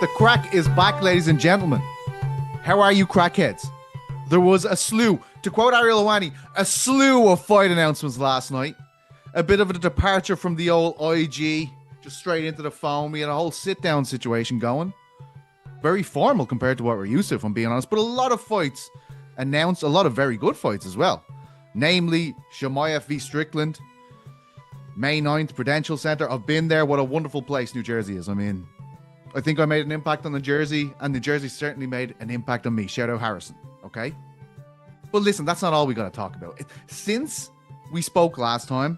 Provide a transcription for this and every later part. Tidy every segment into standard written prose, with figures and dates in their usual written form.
The Craic is back, ladies and gentlemen. How are you, crackheads? There was a slew, to quote Ariel Helwani, a slew of fight announcements last night. A bit of a departure from the old IG, just straight into the phone. We had a whole sit-down situation going. Very formal compared to what we're used to, if I'm being honest. But a lot of fights announced, a lot of very good fights as well. Namely, Chimaev v. Strickland, May 9th, Prudential Center. I've been there. What a wonderful place New Jersey is. I mean, I think I made an impact on New Jersey, and New Jersey certainly made an impact on me. Shout out Harrison, okay? But listen, that's not all we got to talk about. Since we spoke last time,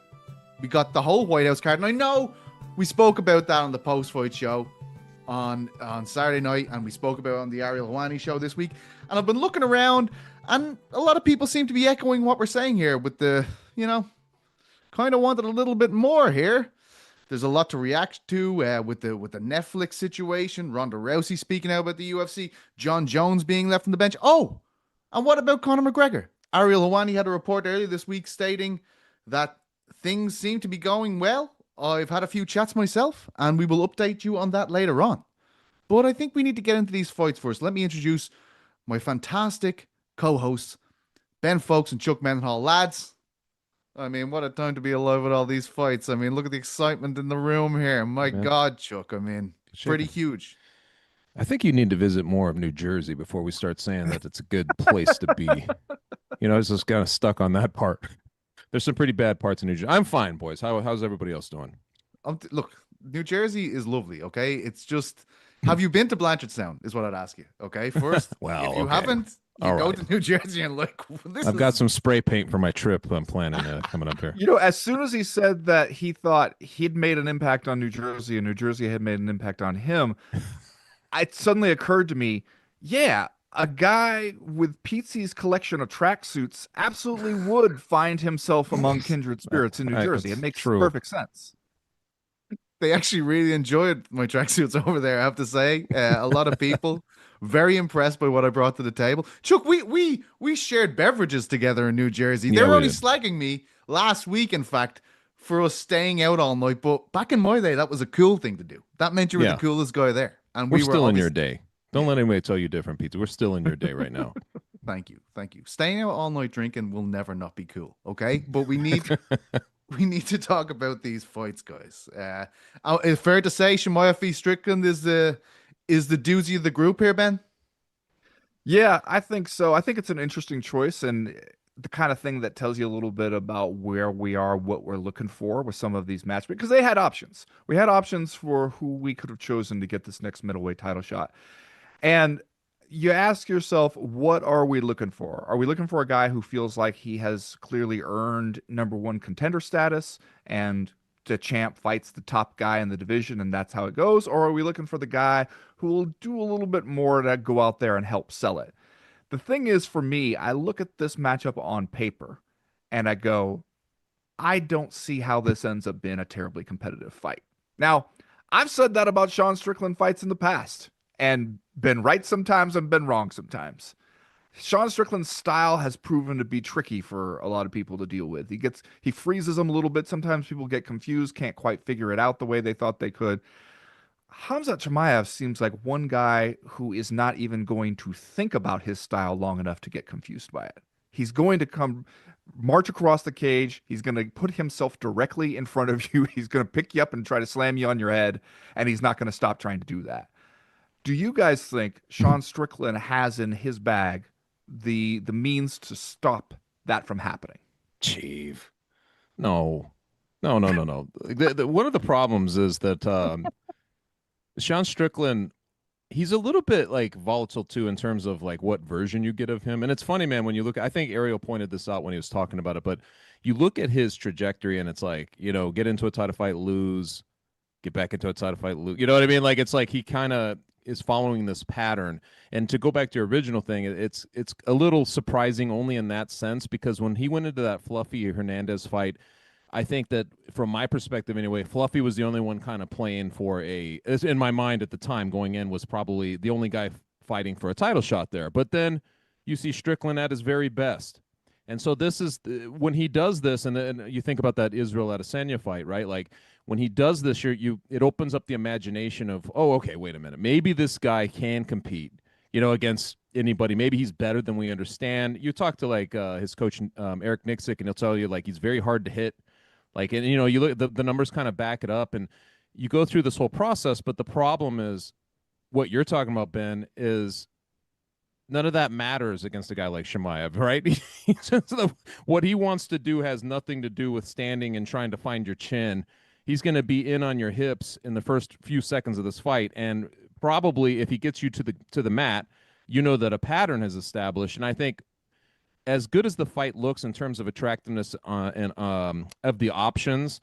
we got the whole White House card, and I know we spoke about that on the post-fight show on Saturday night, and we spoke about it on the Ariel Helwani show this week, and I've been looking around, and a lot of people seem to be echoing what we're saying here with the, kind of wanted a little bit more here. There's a lot to react to with the Netflix situation, Ronda Rousey speaking out about the UFC, John Jones being left on the bench. Oh, and what about Conor McGregor? Ariel Helwani had a report earlier this week stating that things seem to be going well. I've had a few chats myself, and we will update you on that later on. But I think we need to get into these fights first. Let me introduce my fantastic co-hosts, Ben Fowlkes and Chuck Mindenhall. Lads, I mean, what a time to be alive with all these fights. I mean, look at the excitement in the room here. My God, Chuck. I mean, pretty huge. I think you need to visit more of New Jersey before we start saying that it's a good place to be. I was just kind of stuck on that part. There's some pretty bad parts in New Jersey. I'm fine, boys. How's everybody else doing? Look, New Jersey is lovely, okay? It's just, have you been to Blanchardstown is what I'd ask you, okay? First, well, if you haven't, go to New Jersey and I've got some spray paint for my trip I'm planning coming up here. As soon as he said that he thought he'd made an impact on New Jersey and New Jersey had made an impact on him, it suddenly occurred to me, a guy with Petesy's collection of tracksuits absolutely would find himself among kindred spirits in New Jersey. It makes perfect sense. They actually really enjoyed my tracksuits over there, I have to say. A lot of people very impressed by what I brought to the table. Chuck, we shared beverages together in New Jersey. They were only slagging me last week, in fact, for us staying out all night. But back in my day, that was a cool thing to do. That meant you were the coolest guy there. And we're still in your day. Don't let anybody tell you different, Pizza. We're still in your day right now. Thank you. Staying out all night drinking will never not be cool, okay? But we need to talk about these fights, guys. It's fair to say Chimaev v. Strickland is the doozy of the group here, Ben? Yeah, I think so. I think it's an interesting choice and the kind of thing that tells you a little bit about where we are, what we're looking for with some of these matches, because they had options. We had options for who we could have chosen to get this next middleweight title shot. And you ask yourself, what are we looking for? Are we looking for a guy who feels like he has clearly earned #1 contender status and the champ fights the top guy in the division and that's how it goes? Or are we looking for the guy who will do a little bit more to go out there and help sell it? The thing is, for me, I look at this matchup on paper and I go, I don't see how this ends up being a terribly competitive fight. Now, I've said that about Sean Strickland fights in the past and been right sometimes and been wrong sometimes. Sean Strickland's style has proven to be tricky for a lot of people to deal with. He freezes them a little bit. Sometimes people get confused, can't quite figure it out the way they thought they could. Khamzat Chimaev seems like one guy who is not even going to think about his style long enough to get confused by it. He's going to march across the cage. He's going to put himself directly in front of you. He's going to pick you up and try to slam you on your head, and he's not going to stop trying to do that. Do you guys think Sean Strickland has in his bag the means to stop that from happening? Chief. No. One of the problems is that Sean Strickland, he's a little bit like volatile too in terms of like what version you get of him. And it's funny, man, when you look, I think Ariel pointed this out when he was talking about it, but you look at his trajectory and it's like, get into a title fight, lose, get back into a title fight, lose. You know what I mean? Like, it's like he kind of is following this pattern. And to go back to your original thing, it's a little surprising only in that sense, because when he went into that Fluffy Hernandez fight, I think that from my perspective anyway, Fluffy was the only one kind of playing for in my mind at the time going in, was probably the only guy fighting for a title shot there. But then you see Strickland at his very best. And so this is when he does this, and then you think about that Israel Adesanya fight, right? Like when he does this, it opens up the imagination of, oh, okay, wait a minute, maybe this guy can compete, against anybody. Maybe he's better than we understand. You talk to like his coach Eric Nixick, and he'll tell you like he's very hard to hit. Like, and you look the numbers kind of back it up, and you go through this whole process. But the problem is what you're talking about, Ben, is none of that matters against a guy like Chimaev, right? What he wants to do has nothing to do with standing and trying to find your chin. He's going to be in on your hips in the first few seconds of this fight, and probably if he gets you to the mat, that a pattern has established. And I think as good as the fight looks in terms of attractiveness and of the options,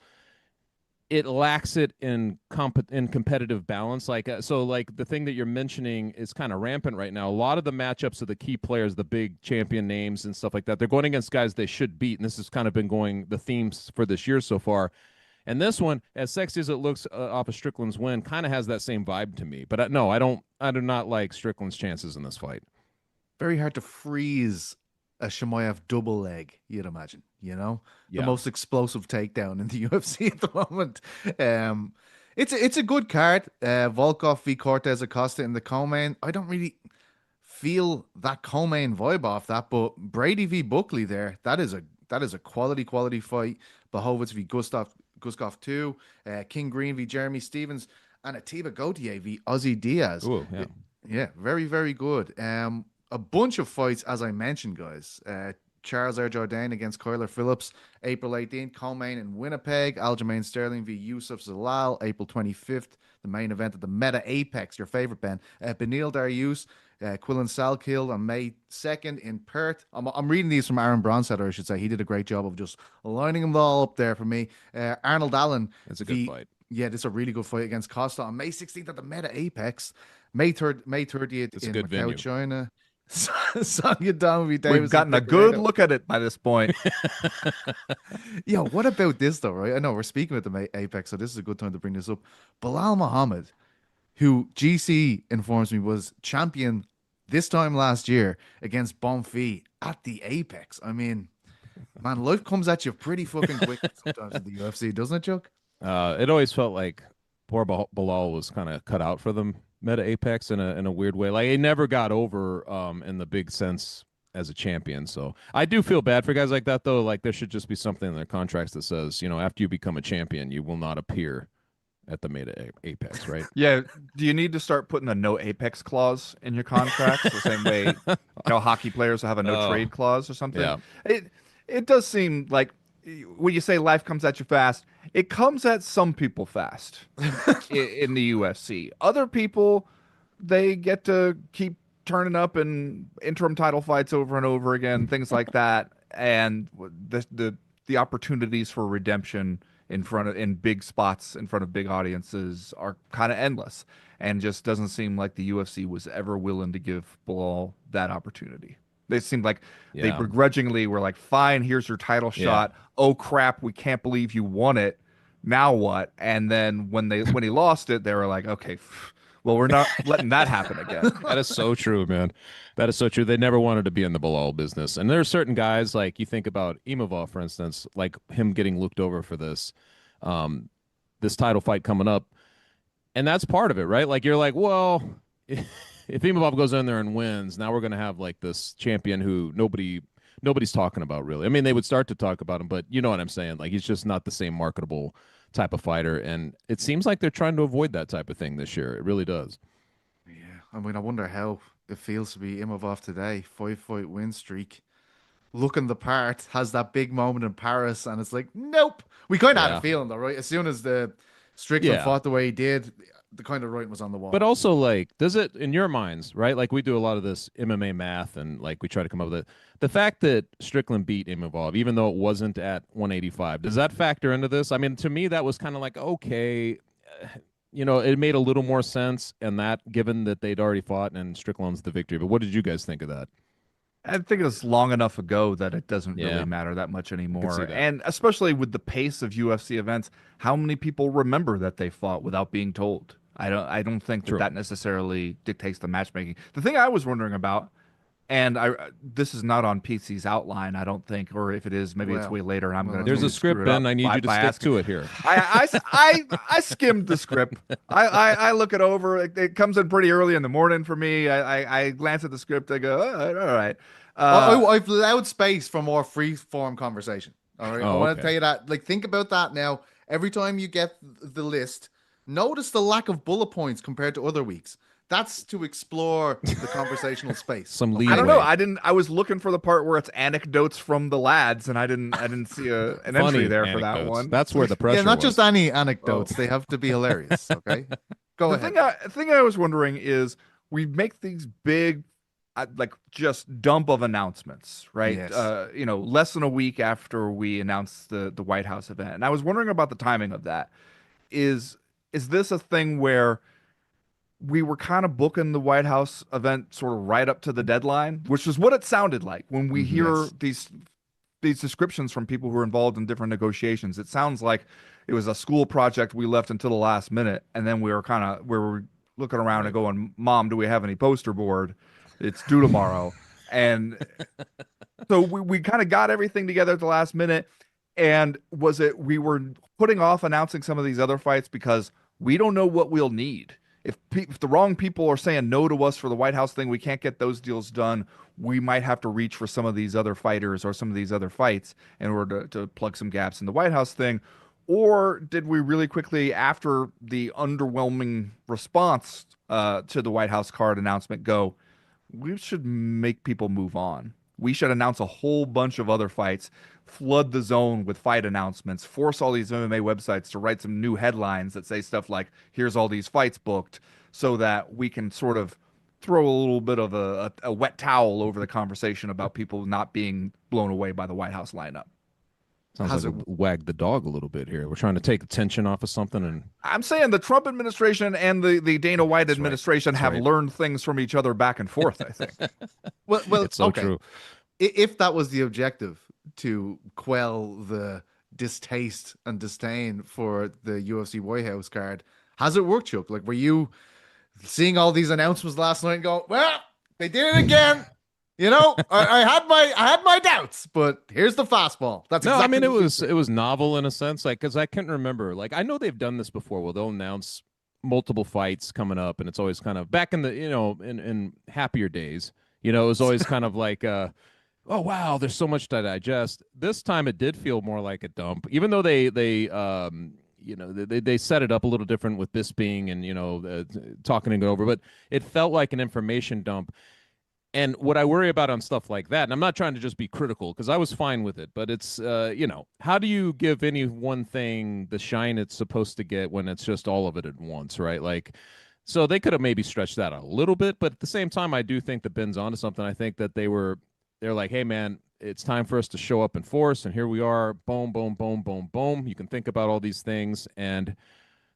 it lacks it in competitive balance. Like like the thing that you're mentioning is kind of rampant right now. A lot of the matchups of the key players, the big champion names and stuff like that, they're going against guys they should beat, and this has kind of been going the themes for this year so far. And this one, as sexy as it looks off of Strickland's win, kind of has that same vibe to me. But no, I do not like Strickland's chances in this fight. Very hard to freeze a Chimaev double leg, you'd imagine, the most explosive takedown in the UFC at the moment. It's a good card. Volkov v Cortez Acosta in the co-main. I don't really feel that co-main vibe off that, but Brady v Buckley there, that is a quality fight. Blachowicz v Guskov 2, King Green v Jeremy Stevens, and Atiba Gauthier v Ozzy Diaz. Ooh, yeah. Yeah, very, very good. A bunch of fights, as I mentioned, guys. Charles R. Jourdain against Kyler Phillips, April 18th. Co-main in Winnipeg. Aljamain Sterling v Yusuf Zalal, April 25th. The main event at the Meta Apex, your favorite, Ben. Benil Dariush, Quillan Salkill on May 2nd in Perth. I'm reading these from Aaron Bronstetter, I should say. He did a great job of just lining them all up there for me. Arnold Allen. It's a good fight. Yeah, this is a really good fight against Costa on May 16th at the Meta Apex. May 30th it's in a good Macau, venue. China. Sonya Donovan Davis. We've gotten a good look at it by this point. Yeah, what about this though, right? I know we're speaking with the Apex, so this is a good time to bring this up. Bilal Muhammad, who GC informs me was champion this time last year against Bonfils at the Apex. I mean, man, life comes at you pretty fucking quick sometimes in the UFC, doesn't it, Chuck? It always felt like poor Bilal was kind of cut out for them Meta Apex in a weird way. Like he never got over in the big sense as a champion. So I do feel bad for guys like that though. Like there should just be something in their contracts that says, after you become a champion, you will not appear at the Meta Apex, right? Yeah. Do you need to start putting a no Apex clause in your contracts the same way hockey players have a no trade clause or something? Yeah. It does seem like when you say life comes at you fast, it comes at some people fast in the UFC. Other people, they get to keep turning up in interim title fights over and over again, things like that. And the opportunities for redemption in big spots in front of big audiences are kind of endless, and just doesn't seem like the UFC was ever willing to give Bilal that opportunity. They seemed like they begrudgingly were like, fine, here's your title shot. Oh crap, we can't believe you won it. Now what? And then when he lost it, they were like, okay, well, we're not letting that happen again. That is so true, man. That is so true. They never wanted to be in the Bilal business. And there are certain guys, like you think about Imavov, for instance, like him getting looked over for this title fight coming up. And that's part of it, right? Like you're like, well, if Imavov goes in there and wins, now we're going to have like this champion who nobody's talking about really. I mean, they would start to talk about him, but you know what I'm saying? Like he's just not the same marketable type of fighter, and it seems like they're trying to avoid that type of thing this year. It really does. Yeah, I mean, I wonder how it feels to be Imavov today. 5-fight win streak, looking the part, has that big moment in Paris, and it's like, nope. We kind of had a feeling though, right? As soon as the Strickland fought the way he did, the kind of writing was on the wall. But also, like, does it, in your minds, right? Like, we do a lot of this MMA math, and like we try to come up with it. The fact that Strickland beat Imavov, even though it wasn't at 185, does that factor into this? I mean, to me, that was kind of like, okay, it made a little more sense, and that given that they'd already fought and Strickland's the victory. But what did you guys think of that? I think it was long enough ago that it doesn't really matter that much anymore. And especially with the pace of UFC events, how many people remember that they fought without being told? I don't think that necessarily dictates the matchmaking. The thing I was wondering about, And this is not on PC's outline, I don't think, or if it is, maybe it's Well, way later, and I'm going to There's a script, Ben. I need you to stick to it here. I skimmed the script. I look it over. It comes in pretty early in the morning for me. I glance at the script. I go, all right. I've allowed space for more free form conversation. All right. I Oh, want okay. to tell you that. Like, think about that now. Every time you get the list, notice the lack of bullet points compared to other weeks. That's to explore the conversational space. Some leeway. I don't know. I was looking for the part where it's anecdotes from the lads, and I didn't see an entry Funny there for that anecdotes. one. That's where the pressure Yeah, not was. just any anecdotes. They have to be hilarious. Okay. Go ahead. The thing I was wondering is we make these big, like just dump of announcements, right? Yes. Less than a week after we announced the White House event, and I was wondering about the timing of that. Is this a thing where we were kind of booking the White House event sort of right up to the deadline, which is what it sounded like when we hear Yes. these descriptions from people who are involved in different negotiations. It sounds like it was a school project we left until the last minute, and then we were looking around and going, "Mom, do we have any poster board? It's due tomorrow." And so we kind of got everything together at the last minute. And was it we were putting off announcing some of these other fights because we don't know what we'll need? If the wrong people are saying no to us for the White House thing, we can't get those deals done. We might have to reach for some of these other fighters or some of these other fights in order to plug some gaps in the White House thing. Or did we really quickly, after the underwhelming response to the White House card announcement, go, we should make people move on. We should announce a whole bunch of other fights, flood the zone with fight announcements, force all these MMA websites to write some new headlines that say stuff like, here's all these fights booked, so that we can sort of throw a little bit of a wet towel over the conversation about people not being blown away by the White House lineup. Sounds like wag the dog a little bit here. We're trying to take attention off of something, and I'm saying the Trump administration and the Dana White administration have learned things from each other back and forth, I think. Well, it's so true. If that was the objective, to quell the distaste and disdain for the UFC White House card, has it worked, Chuck? Like, were you seeing all these announcements last night and going, well, they did it again? I had my doubts, but here's the fastball. That's exactly I mean, it was novel in a sense, like, because I can't remember. Like, I know they've done this before, where they'll announce multiple fights coming up, and it's always kind of back in the in happier days. It was always kind of like, oh wow, there's so much to digest. This time it did feel more like a dump, even though they set it up a little different with this being and talking it over, but it felt like an information dump. And what I worry about on stuff like that, and I'm not trying to just be critical because I was fine with it, but it's, how do you give any one thing the shine it's supposed to get when it's just all of it at once, right? Like, so they could have maybe stretched that out a little bit, but at the same time, I do think that Ben's onto something. I think that they're like, hey, man, it's time for us to show up in force, and here we are, boom, boom, boom, boom, boom. You can think about all these things, and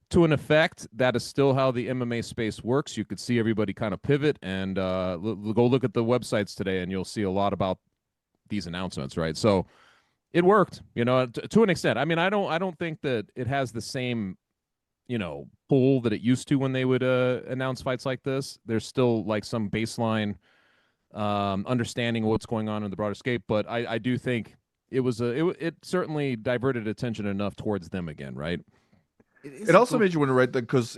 to an effect, that is still how the MMA space works. You could see everybody kind of pivot, and go look at the websites today, and you'll see a lot about these announcements, right? So it worked, to an extent. I mean, I don't think that it has the same, pull that it used to when they would announce fights like this. There's still like some baseline understanding of what's going on in the broader scape, but I do think it certainly diverted attention enough towards them again, right? It also made you wonder, right? Because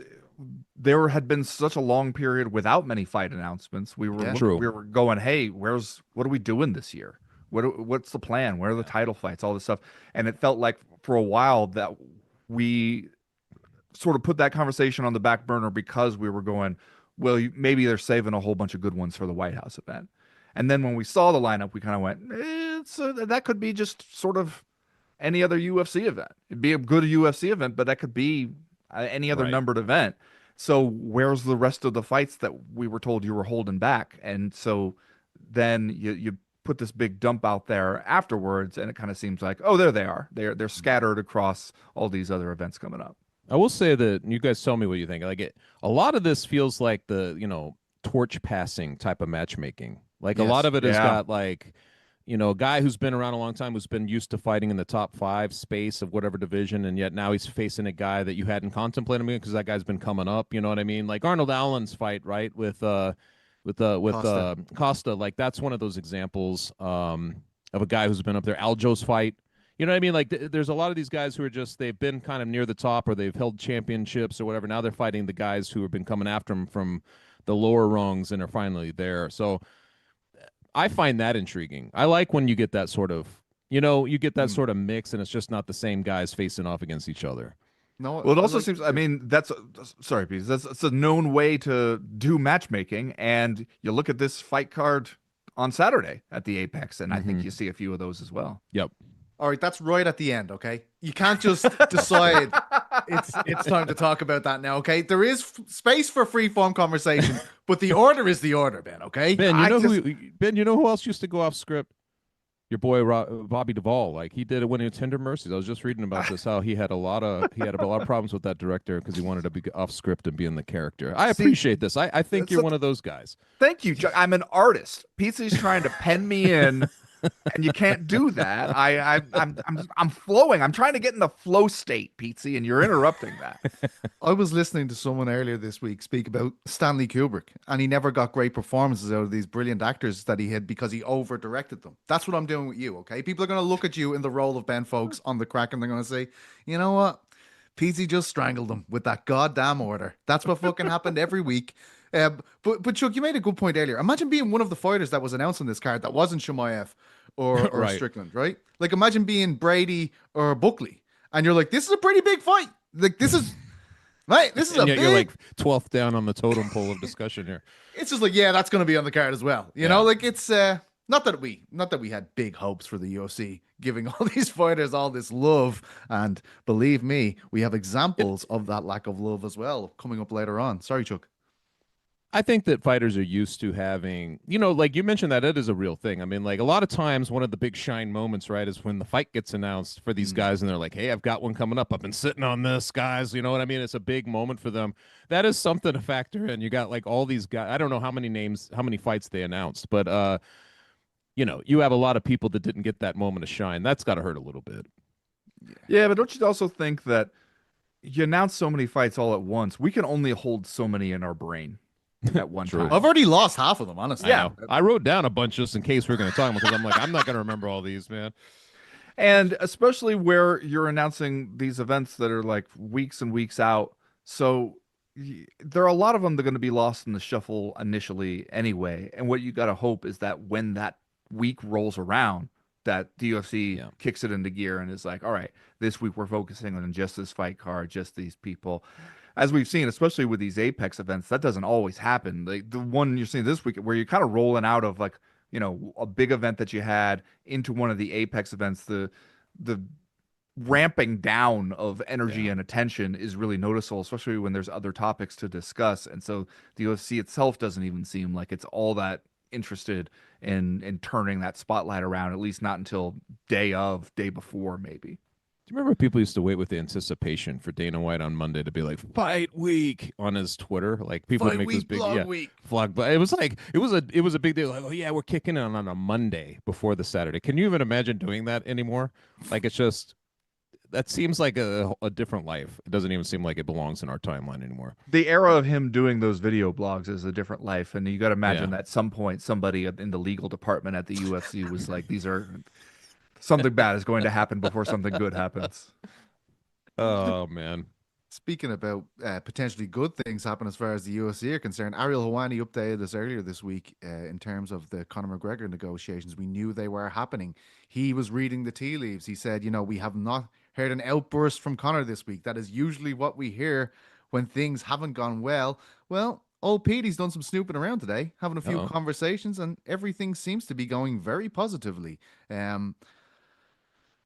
there had been such a long period without many fight announcements. We were going, hey, what are we doing this year? What's the plan? Where are the title fights? All this stuff, and it felt like for a while that we sort of put that conversation on the back burner because we were going, well, maybe they're saving a whole bunch of good ones for the White House event. And then when we saw the lineup, we kind of went, that could be just sort of any other UFC event. It'd be a good UFC event, but that could be any other numbered event. So where's the rest of the fights that we were told you were holding back? And so then you put this big dump out there afterwards, and it kind of seems like, oh, there they are. They're scattered across all these other events coming up. I will say that you guys tell me what you think. Like a lot of this feels like the torch passing type of matchmaking. Like a lot of it has got like, a guy who's been around a long time, who's been used to fighting in the top 5 space of whatever division, and yet now he's facing a guy that you hadn't contemplated because that guy's been coming up. You know what I mean? Like Arnold Allen's fight, right, with Costa. Like that's one of those examples of a guy who's been up there. Aljo's fight. You know what I mean? Like there's a lot of these guys who are just they've been kind of near the top or they've held championships or whatever. Now they're fighting the guys who have been coming after them from the lower rungs and are finally there. So I find that intriguing. I like when you get that sort of you get that sort of mix and it's just not the same guys facing off against each other. No, Well, it also seems, I mean, sorry, Pete, that's a known way to do matchmaking. And you look at this fight card on Saturday at the Apex, and I think you see a few of those as well. Yep. All right, that's right at the end, okay? You can't just decide it's time to talk about that now, okay? There is space for free form conversation, but the order is the order, Ben, okay? Ben, you know who else used to go off script? Your boy Bobby Duvall, like he did it when he was Tender Mercies. I was just reading about this, how he had a lot of problems with that director because he wanted to be off script and be in the character. I appreciate this. I think you're one of those guys. Thank you, Chuck. I'm an artist. Petesy trying to pen me in, and you can't do that. I'm flowing. I'm trying to get in the flow state, Petesy, and you're interrupting that. I was listening to someone earlier this week speak about Stanley Kubrick, and he never got great performances out of these brilliant actors that he had because he over-directed them. That's what I'm doing with you, okay? People are going to look at you in the role of Ben Fowlkes on the Craic, and they're going to say, you know what? Petesy just strangled him with that goddamn order. That's what fucking happened every week. But Chuck, you made a good point earlier. Imagine being one of the fighters that was announced on this card that wasn't Chimaev or Right. Strickland, right? Like imagine being Brady or Buckley, and you're like, this is a pretty big fight. Like this is, right? This is And a yet big. you're like 12th down on the totem pole of discussion here. It's just like, yeah, that's going to be on the card as well. You know, like it's not that we had big hopes for the UFC giving all these fighters all this love, and believe me, we have examples of that lack of love as well coming up later on. Sorry, Chuck. I think that fighters are used to having, like you mentioned that it is a real thing. I mean, like a lot of times one of the big shine moments, right, is when the fight gets announced for these guys and they're like, hey, I've got one coming up. I've been sitting on this, guys. You know what I mean? It's a big moment for them. That is something to factor in. You got like all these guys. I don't know how many fights they announced, but, you have a lot of people that didn't get that moment of shine. That's got to hurt a little bit. Yeah, but don't you also think that you announce so many fights all at once, we can only hold so many in our brain at one time. I've already lost half of them, honestly. Yeah, I wrote down a bunch just in case we're going to talk because I'm like, I'm not going to remember all these, man. And especially where you're announcing these events that are like weeks and weeks out. So there are a lot of them that are going to be lost in the shuffle initially anyway. And what you got to hope is that when that week rolls around, that the UFC kicks it into gear and is like, all right, this week we're focusing on just this fight card, just these people. As we've seen, especially with these Apex events, that doesn't always happen. Like the one you're seeing this week where you're kind of rolling out of like, a big event that you had into one of the Apex events, the ramping down of energy and attention is really noticeable, especially when there's other topics to discuss. And so the UFC itself doesn't even seem like it's all that interested in turning that spotlight around, at least not until day before, maybe. Do you remember people used to wait with the anticipation for Dana White on Monday to be like fight week on his Twitter? Like people would make this big vlog, but it was like it was a big deal. Like, oh yeah, we're kicking it on a Monday before the Saturday. Can you even imagine doing that anymore? Like it's just that seems like a different life. It doesn't even seem like it belongs in our timeline anymore. The era of him doing those video blogs is a different life, and you got to imagine that at some point somebody in the legal department at the UFC was like, these are. Something bad is going to happen before something good happens. Oh, man. Speaking about potentially good things happen as far as the UFC are concerned, Ariel Helwani updated us earlier this week in terms of the Conor McGregor negotiations. We knew they were happening. He was reading the tea leaves. He said, we have not heard an outburst from Conor this week. That is usually what we hear when things haven't gone well. Well, old Petey's done some snooping around today, having a few conversations, and everything seems to be going very positively.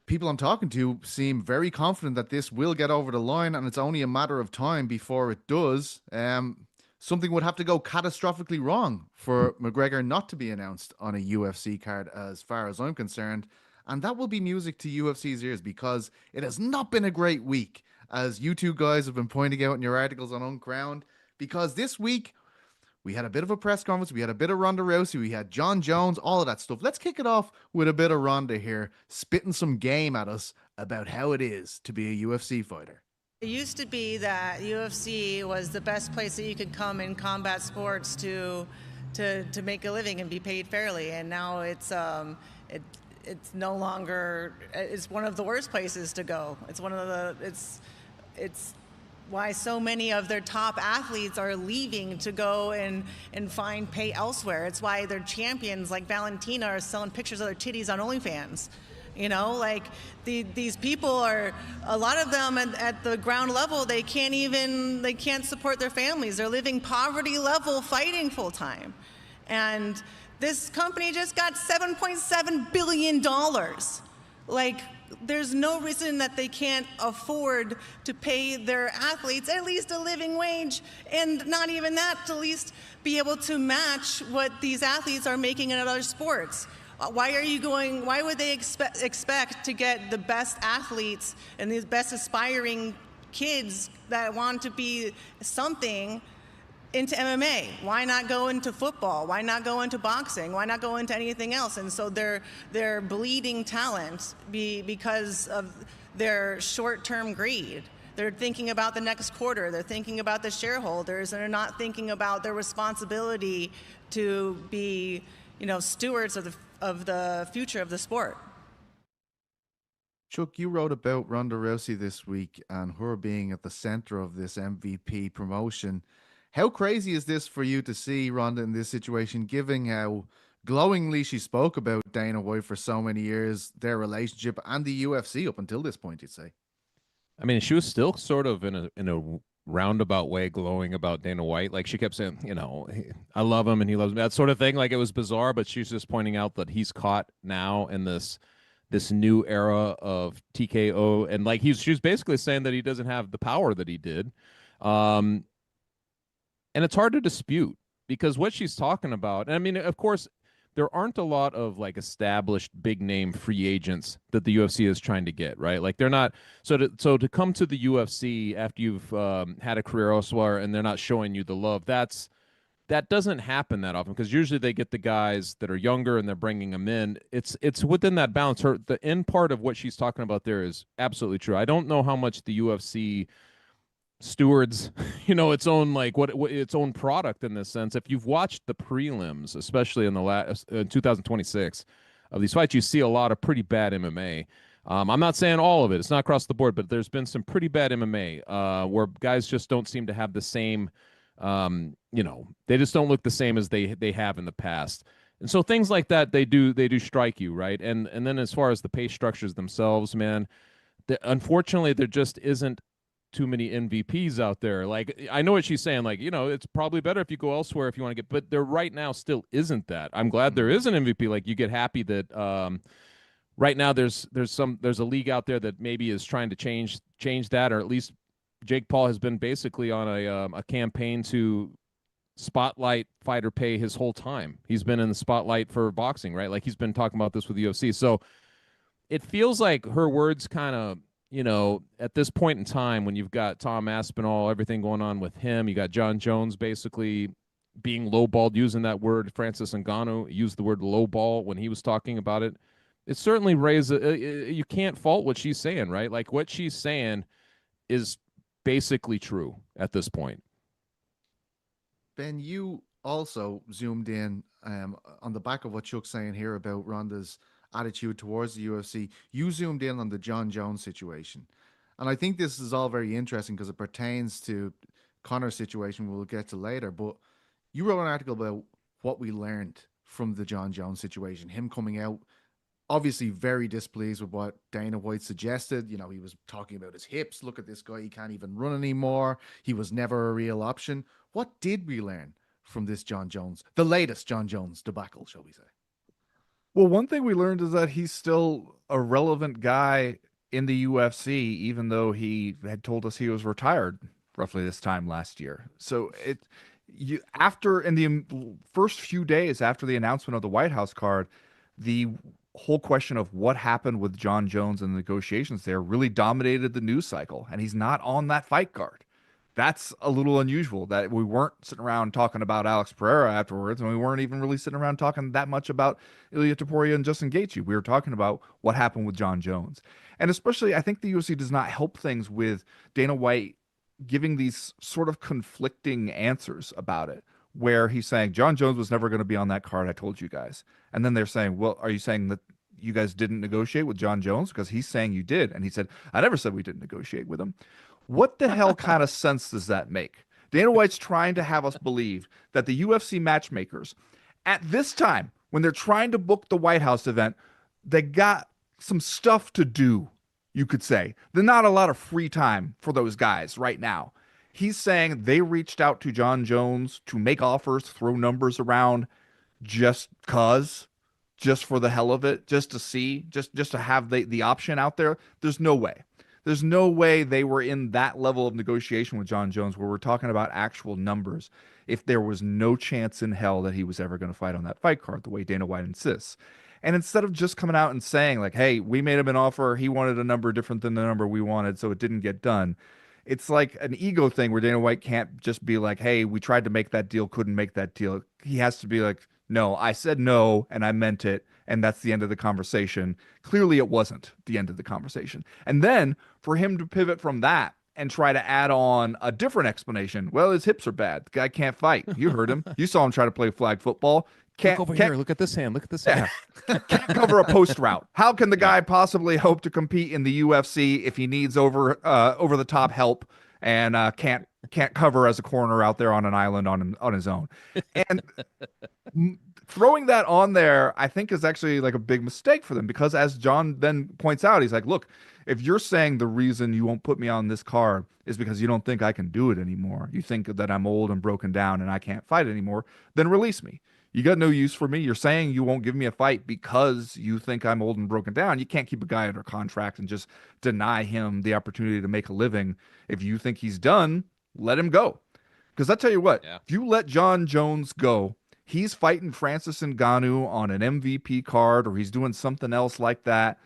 People I'm talking to seem very confident that this will get over the line, and it's only a matter of time before it does. Something would have to go catastrophically wrong for McGregor not to be announced on a UFC card, as far as I'm concerned. And that will be music to UFC's ears, because it has not been a great week, as you two guys have been pointing out in your articles on Uncrowned, because this week we had a bit of a press conference. We had a bit of Ronda Rousey. We had John Jones, all of that stuff. Let's kick it off with a bit of Ronda here, spitting some game at us about how it is to be a UFC fighter. It used to be that UFC was the best place that you could come in combat sports to to make a living and be paid fairly. And now it's no longer, it's one of the worst places to go. It's why so many of their top athletes are leaving to go and find pay elsewhere. It's why their champions like Valentina are selling pictures of their titties on OnlyFans. You know, like these people are, a lot of them at the ground level, they can't support their families. They're living poverty level, fighting full time. And this company just got $7.7 billion. Like, there's no reason that they can't afford to pay their athletes at least a living wage, and not even that, to at least be able to match what these athletes are making in other sports. Why would they expect to get the best athletes and the best aspiring kids that want to be something into MMA? Why not go into football? Why not go into boxing? Why not go into anything else? And so they're bleeding talent because of their short-term greed. They're thinking about the next quarter. They're thinking about the shareholders, and they're not thinking about their responsibility to be, stewards of the future of the sport. Chuck, you wrote about Ronda Rousey this week and her being at the center of this MVP promotion. How crazy is this for you to see Ronda in this situation, given how glowingly she spoke about Dana White for so many years, their relationship, and the UFC up until this point, you'd say? I mean, she was still sort of in a roundabout way glowing about Dana White. Like, she kept saying, I love him and he loves me, that sort of thing. Like, it was bizarre, but she was just pointing out that he's caught now in this new era of TKO, and like she was basically saying that he doesn't have the power that he did. And it's hard to dispute, because what she's talking about, and I mean, of course, there aren't a lot of like established big name free agents that the UFC is trying to get, right? Like, they're not, so to come to the UFC after you've had a career elsewhere and they're not showing you the love, that doesn't happen that often, because usually they get the guys that are younger and they're bringing them in. It's within that balance. The end part of what she's talking about there is absolutely true. I don't know how much the UFC stewards its own, like, what its own product in this sense. If you've watched the prelims, especially in the last 2026 of these fights, you see a lot of pretty bad MMA. I'm not saying all of it, it's not across the board, but there's been some pretty bad MMA where guys just don't seem to have the same, they just don't look the same as they have in the past. And so things like that, they do strike you, right? And then as far as the pay structures themselves, man, unfortunately there just isn't too many MVPs out there. Like, I know what she's saying, like, it's probably better if you go elsewhere if you want to get, but there right now still isn't that. I'm glad there is an MVP. Like, you get happy that right now there's a league out there that maybe is trying to change that, or at least Jake Paul has been basically on a campaign to spotlight fighter pay his whole time. He's been in the spotlight for boxing, right? Like, he's been talking about this with the UFC. So it feels like her words kind of, at this point in time, when you've got Tom Aspinall, everything going on with him, you got John Jones basically being lowballed, using that word. Francis Ngannou used the word lowball when he was talking about it. It certainly you can't fault what she's saying, right? Like, what she's saying is basically true at this point. Ben, you also zoomed in on the back of what Chuck's saying here about Ronda's attitude towards the UFC. You zoomed in on the John Jones situation. And I think this is all very interesting because it pertains to Conor's situation we'll get to later. But you wrote an article about what we learned from the John Jones situation, him coming out obviously very displeased with what Dana White suggested. He was talking about his hips. Look at this guy. He can't even run anymore. He was never a real option. What did we learn from this John Jones, the latest John Jones debacle, shall we say? Well, one thing we learned is that he's still a relevant guy in the UFC, even though he had told us he was retired roughly this time last year. So in the first few days after the announcement of the White House card, the whole question of what happened with John Jones and the negotiations there really dominated the news cycle, and he's not on that fight card. That's a little unusual, that we weren't sitting around talking about Alex Pereira afterwards, and we weren't even really sitting around talking that much about Ilia Topuria and Justin Gaethje. We were talking about what happened with John Jones. And especially, I think the UFC does not help things with Dana White giving these sort of conflicting answers about it, where he's saying John Jones was never going to be on that card. I told you guys. And then they're saying, well, are you saying that you guys didn't negotiate with John Jones? Because he's saying you did. And he said, I never said we didn't negotiate with him. What the hell kind of sense does that make? Dana White's trying to have us believe that the UFC matchmakers at this time, when they're trying to book the White House event, they got some stuff to do, you could say. There's not a lot of free time for those guys right now. He's saying they reached out to John Jones to make offers, throw numbers around just for the hell of it, just to see, just to have the option out there. There's no way. There's no way they were in that level of negotiation with John Jones where we're talking about actual numbers if there was no chance in hell that he was ever going to fight on that fight card the way Dana White insists. And instead of just coming out and saying like, hey, we made him an offer, he wanted a number different than the number we wanted, so it didn't get done. It's like an ego thing where Dana White can't just be like, hey, we tried to make that deal, couldn't make that deal. He has to be like, no, I said no and I meant it. And that's the end of the conversation. Clearly, it wasn't the end of the conversation. And then for him to pivot from that and try to add on a different explanation. Well, his hips are bad. The guy can't fight. You heard him. You saw him try to play flag football. Look over here. Look at this hand. Look at this hand. Can't cover a post route. How can the guy possibly hope to compete in the UFC if he needs over the top help and can't cover as a corner out there on an island on his own? And throwing that on there, I think, is actually like a big mistake for them because, as John then points out, he's like, look, if you're saying the reason you won't put me on this card is because you don't think I can do it anymore, you think that I'm old and broken down and I can't fight anymore, then release me. You got no use for me. You're saying you won't give me a fight because you think I'm old and broken down. You can't keep a guy under contract and just deny him the opportunity to make a living. If you think he's done, let him go. Because I tell you what, if you let John Jones go, he's fighting Francis Ngannou on an MVP card, or he's doing something else like that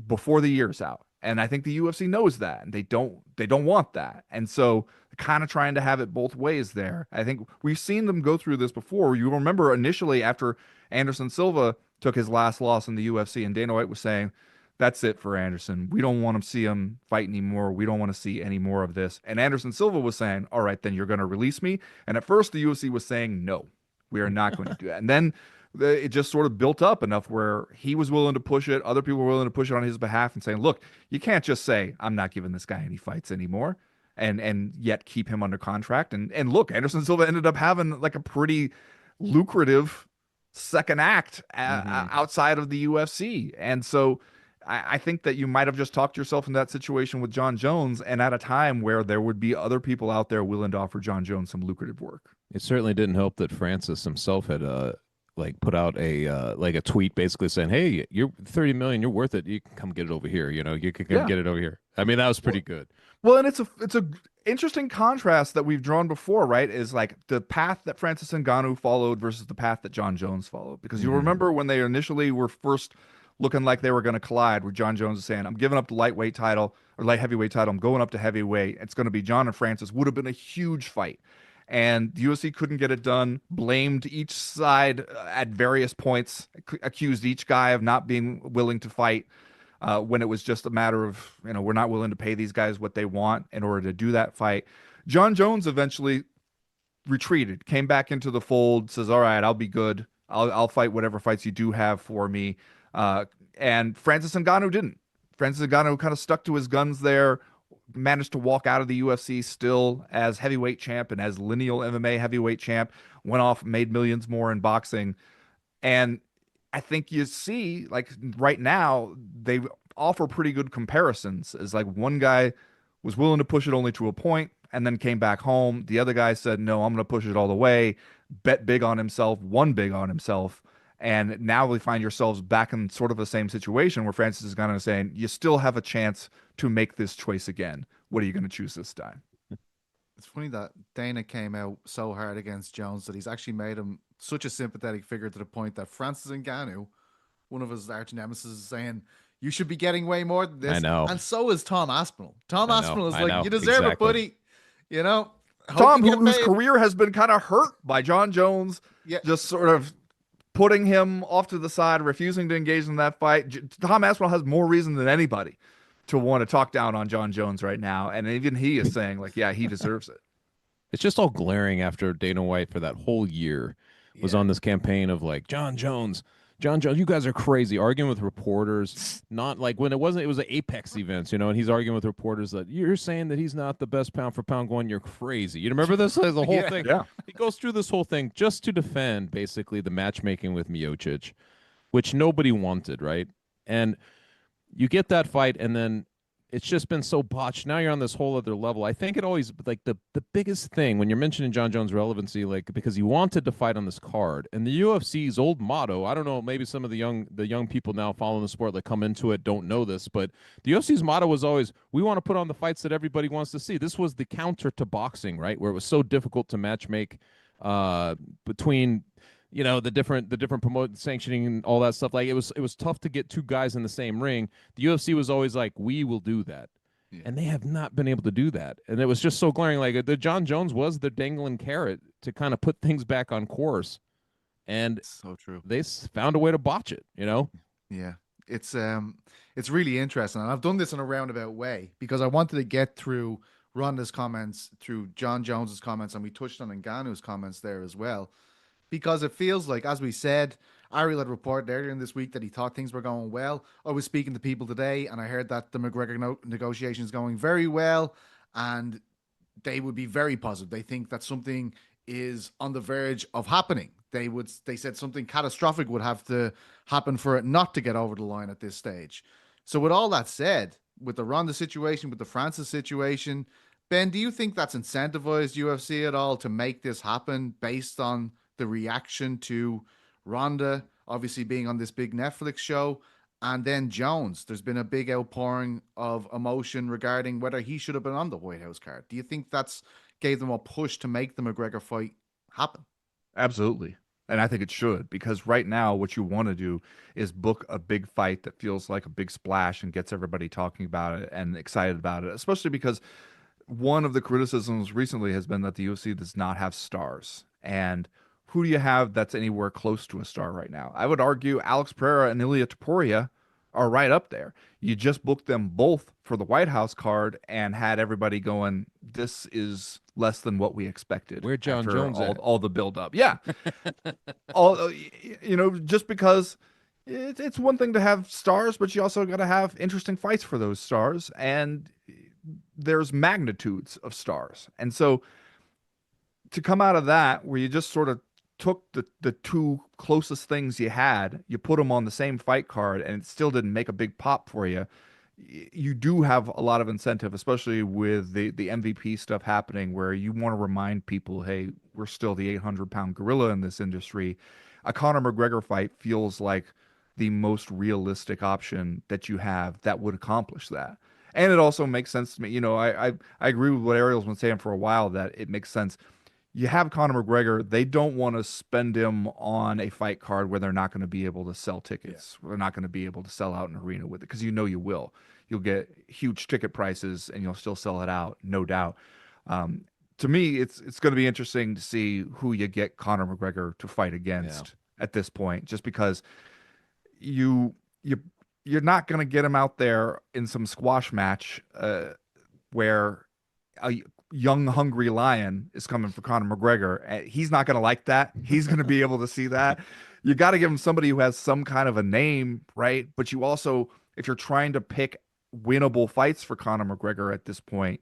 before the year's out. And I think the UFC knows that, and they don't want that. And so kind of trying to have it both ways there. I think we've seen them go through this before. You remember initially after Anderson Silva took his last loss in the UFC, and Dana White was saying, that's it for Anderson. We don't want to see him fight anymore. We don't want to see any more of this. And Anderson Silva was saying, all right, then you're going to release me. And at first the UFC was saying, no, we are not going to do that. And then it just sort of built up enough where he was willing to push it. Other people were willing to push it on his behalf and saying, look, you can't just say, I'm not giving this guy any fights anymore and yet keep him under contract. And look, Anderson Silva ended up having like a pretty lucrative second act outside of the UFC. And so I think that you might have just talked yourself in that situation with John Jones, and at a time where there would be other people out there willing to offer John Jones some lucrative work. It certainly didn't help that Francis himself had put out a tweet basically saying, hey, you're 30 million, you're worth it, you can come get it over here, you can come get it over here. I mean, that was pretty good. Well, and it's a interesting contrast that we've drawn before, right? Is like the path that Francis Ngannou followed versus the path that John Jones followed. Because you remember when they initially were first looking like they were going to collide, where John Jones is saying, I'm giving up the lightweight title or light heavyweight title, I'm going up to heavyweight. It's going to be John and Francis. Would have been a huge fight. And the UFC couldn't get it done, blamed each side at various points, accused each guy of not being willing to fight when it was just a matter of, we're not willing to pay these guys what they want in order to do that fight. John Jones eventually retreated, came back into the fold, says, all right, I'll be good. I'll fight whatever fights you do have for me. And Francis Ngannou didn't. Francis Ngannou kind of stuck to his guns there, managed to walk out of the UFC still as heavyweight champ and as lineal MMA heavyweight champ, went off, made millions more in boxing. And I think you see, like right now, they offer pretty good comparisons. As like one guy was willing to push it only to a point and then came back home. The other guy said, no, I'm going to push it all the way, bet big on himself, won big on himself. And now we find yourselves back in sort of the same situation where Francis is kind of saying, you still have a chance to make this choice again. What are you going to choose this time? It's funny that Dana came out so hard against Jones that he's actually made him such a sympathetic figure to the point that Francis Ngannou, one of his arch nemesis, is saying, you should be getting way more than this. I know. And so is Tom Aspinall. Tom Aspinall is like, you deserve it, buddy. Tom, whose career has been kind of hurt by John Jones, just sort of putting him off to the side, refusing to engage in that fight. Tom Aspinall has more reason than anybody to want to talk down on John Jones right now. And even he is saying, like, yeah, he deserves it. It's just all glaring after Dana White for that whole year was on this campaign of like John Jones, you guys are crazy, arguing with reporters. Not like when it was an Apex events, and he's arguing with reporters that you're saying that he's not the best pound for pound going. You're crazy. You remember this? The whole thing. Yeah. He goes through this whole thing just to defend basically the matchmaking with Miocic, which nobody wanted, right? And you get that fight, and then it's just been so botched. Now you're on this whole other level. I think it always, like, the biggest thing when you're mentioning John Jones' relevancy, like, because he wanted to fight on this card, and the UFC's old motto, I don't know, maybe some of the young people now following the sport that come into it don't know this, but the UFC's motto was always, we want to put on the fights that everybody wants to see. This was the counter to boxing, right, where it was so difficult to matchmake between the different promote sanctioning and all that stuff. Like it was tough to get two guys in the same ring. The UFC was always like, we will do that. Yeah. And they have not been able to do that. And it was just so glaring. Like the John Jones was the dangling carrot to kind of put things back on course. And so true. They found a way to botch it, Yeah. It's really interesting. And I've done this in a roundabout way because I wanted to get through Ronda's comments, through John Jones's comments, and we touched on Ngannou's comments there as well. Because it feels like, as we said, Ariel had reported earlier in this week that he thought things were going well. I was speaking to people today, and I heard that the McGregor negotiations going very well, and they would be very positive. They think that something is on the verge of happening. They said something catastrophic would have to happen for it not to get over the line at this stage. So with all that said, with the Ronda situation, with the Francis situation, Ben, do you think that's incentivized UFC at all to make this happen based on the reaction to Ronda obviously being on this big Netflix show, and then Jones? There's been a big outpouring of emotion regarding whether he should have been on the White House card. Do you think that's gave them a push to make the McGregor fight happen? Absolutely. And I think it should, because right now what you want to do is book a big fight that feels like a big splash and gets everybody talking about it and excited about it, especially because one of the criticisms recently has been that the UFC does not have stars. And who do you have that's anywhere close to a star right now? I would argue Alex Pereira and Ilia Topuria are right up there. You just booked them both for the White House card and had everybody going, this is less than what we expected. Where John Jones all the build up. Yeah. Just because it's one thing to have stars, but you also got to have interesting fights for those stars. And there's magnitudes of stars. And so to come out of that, where you just sort of took the two closest things you had, you put them on the same fight card, and it still didn't make a big pop for you, you do have a lot of incentive, especially with the MVP stuff happening, where you want to remind people, hey, we're still the 800-pound gorilla in this industry. A Conor McGregor fight feels like the most realistic option that you have that would accomplish that. And it also makes sense to me. I agree with what Ariel's been saying for a while, that it makes sense. You have Conor McGregor. They don't want to spend him on a fight card where they're not going to be able to sell tickets. Yeah. They're not going to be able to sell out an arena with it, because you will. You'll get huge ticket prices and you'll still sell it out, no doubt. To me, it's going to be interesting to see who you get Conor McGregor to fight against at this point, just because you're not going to get him out there in some squash match where a young, hungry lion is coming for Conor McGregor. He's not going to like that. He's going to be able to see that. You got to give him somebody who has some kind of a name, right? But you also, if you're trying to pick winnable fights for Conor McGregor at this point,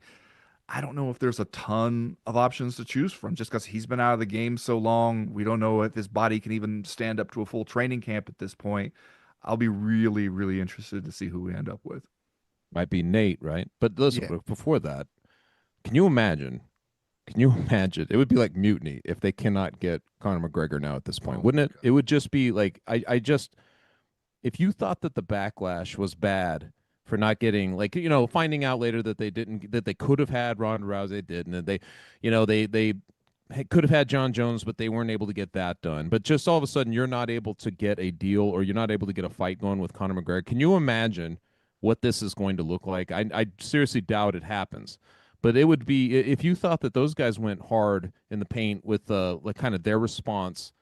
I don't know if there's a ton of options to choose from, just because he's been out of the game so long. We don't know if his body can even stand up to a full training camp at this point. I'll be really, really interested to see who we end up with. Might be Nate, right? But listen, before that, Can you imagine? It would be like mutiny if they cannot get Conor McGregor now at this point, wouldn't it? It would just be like, if you thought that the backlash was bad for not getting, like, finding out later that they could have had Ronda Rousey, they didn't, and they could have had John Jones, but they weren't able to get that done. But just all of a sudden, you're not able to get a deal, or you're not able to get a fight going with Conor McGregor. Can you imagine what this is going to look like? I seriously doubt it happens. But it would be, if you thought that those guys went hard in the paint with like kind of their response,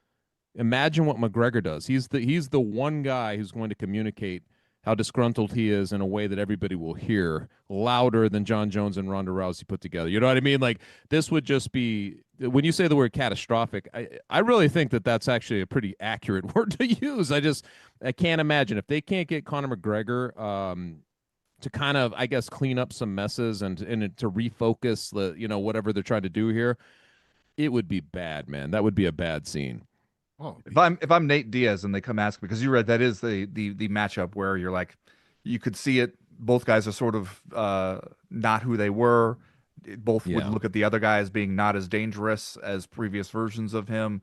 imagine what McGregor does. He's the one guy who's going to communicate how disgruntled he is in a way that everybody will hear louder than John Jones and Ronda Rousey put together. You know what I mean? Like, this would just be, when you say the word catastrophic, I really think that that's actually a pretty accurate word to use. I can't imagine if they can't get Conor McGregor to kind of, I guess, clean up some messes and to refocus whatever they're trying to do here. It would be bad, man. That would be a bad scene. Oh, If I'm Nate Diaz and they come ask, because you read that is the matchup where you're like, you could see it. Both guys are sort of not who they were. Both would look at the other guy as being not as dangerous as previous versions of him.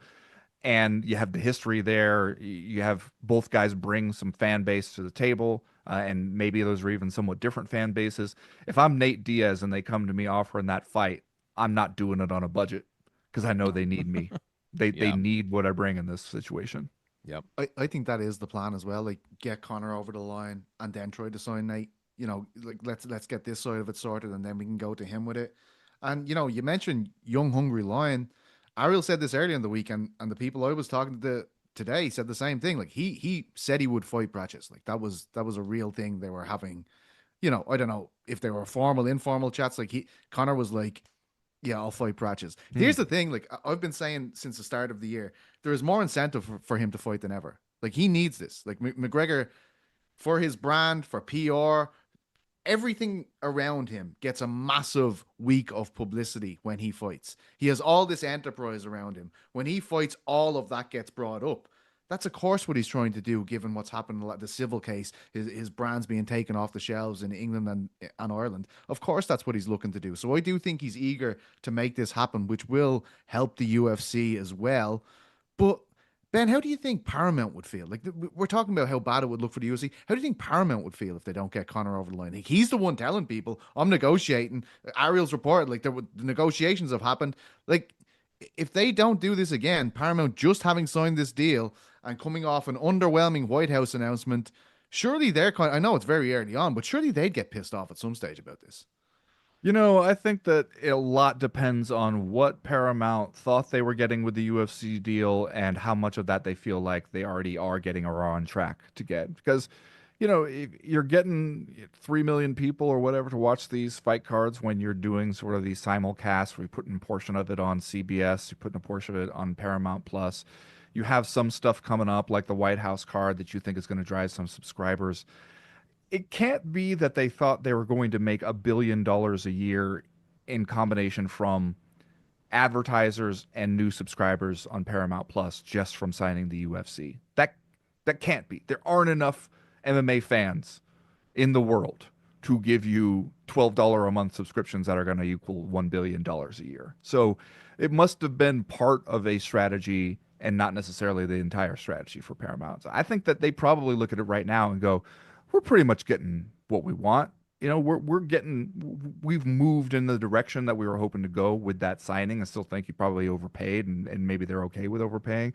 And you have the history there. You have both guys bring some fan base to the table, and maybe those are even somewhat different fan bases. If I'm Nate Diaz and they come to me offering that fight, I'm not doing it on a budget because I know they need me. They need what I bring in this situation. Yep. I think that is the plan as well. Like, get Conor over the line and then try to sign Nate. You know, like let's get this side of it sorted and then we can go to him with it. And you know, you mentioned young hungry lion. Ariel said this earlier in the week, and the people I was talking to today said the same thing. Like, he said he would fight Bratches. Like, that was a real thing they were having. You know, I don't know if they were formal, informal chats. Like, Conor was like, yeah, I'll fight Bratches. Here's the thing. Like, I've been saying since the start of the year, there is more incentive for him to fight than ever. Like, he needs this. Like, McGregor, for his brand, for PR, everything around him gets a massive week of publicity when he fights. He has all this enterprise around him. When he fights, all of that gets brought up. That's, of course, what he's trying to do, given what's happened, the civil case, his brands being taken off the shelves in England and Ireland. Of course, that's what he's looking to do. So I do think he's eager to make this happen, which will help the UFC as well. But Ben, how do you think Paramount would feel? Like, we're talking about how bad it would look for the UFC. How do you think Paramount would feel if they don't get Conor over the line? Like, he's the one telling people, I'm negotiating. Ariel's reported, like, the negotiations have happened. Like, if they don't do this again, Paramount just having signed this deal and coming off an underwhelming White House announcement, surely they're I know it's very early on, but surely they'd get pissed off at some stage about this. You know, I think that a lot depends on what Paramount thought they were getting with the UFC deal and how much of that they feel like they already are getting or are on track to get. Because, you know, if you're getting 3 million people or whatever to watch these fight cards when you're doing sort of these simulcasts where you're putting a portion of it on CBS, you're putting a portion of it on Paramount Plus. You have some stuff coming up like the White House card that you think is going to drive some subscribers. It can't be that they thought they were going to make $1 billion a year in combination from advertisers and new subscribers on Paramount Plus just from signing the UFC. That can't be. There aren't enough MMA fans in the world to give you $12 a month subscriptions that are going to equal $1 billion a year. So it must have been part of a strategy and not necessarily the entire strategy for Paramount. So I think that they probably look at it right now and go, we're pretty much getting what we want. You know, we've moved in the direction that we were hoping to go with that signing. I still think you probably overpaid and maybe they're okay with overpaying.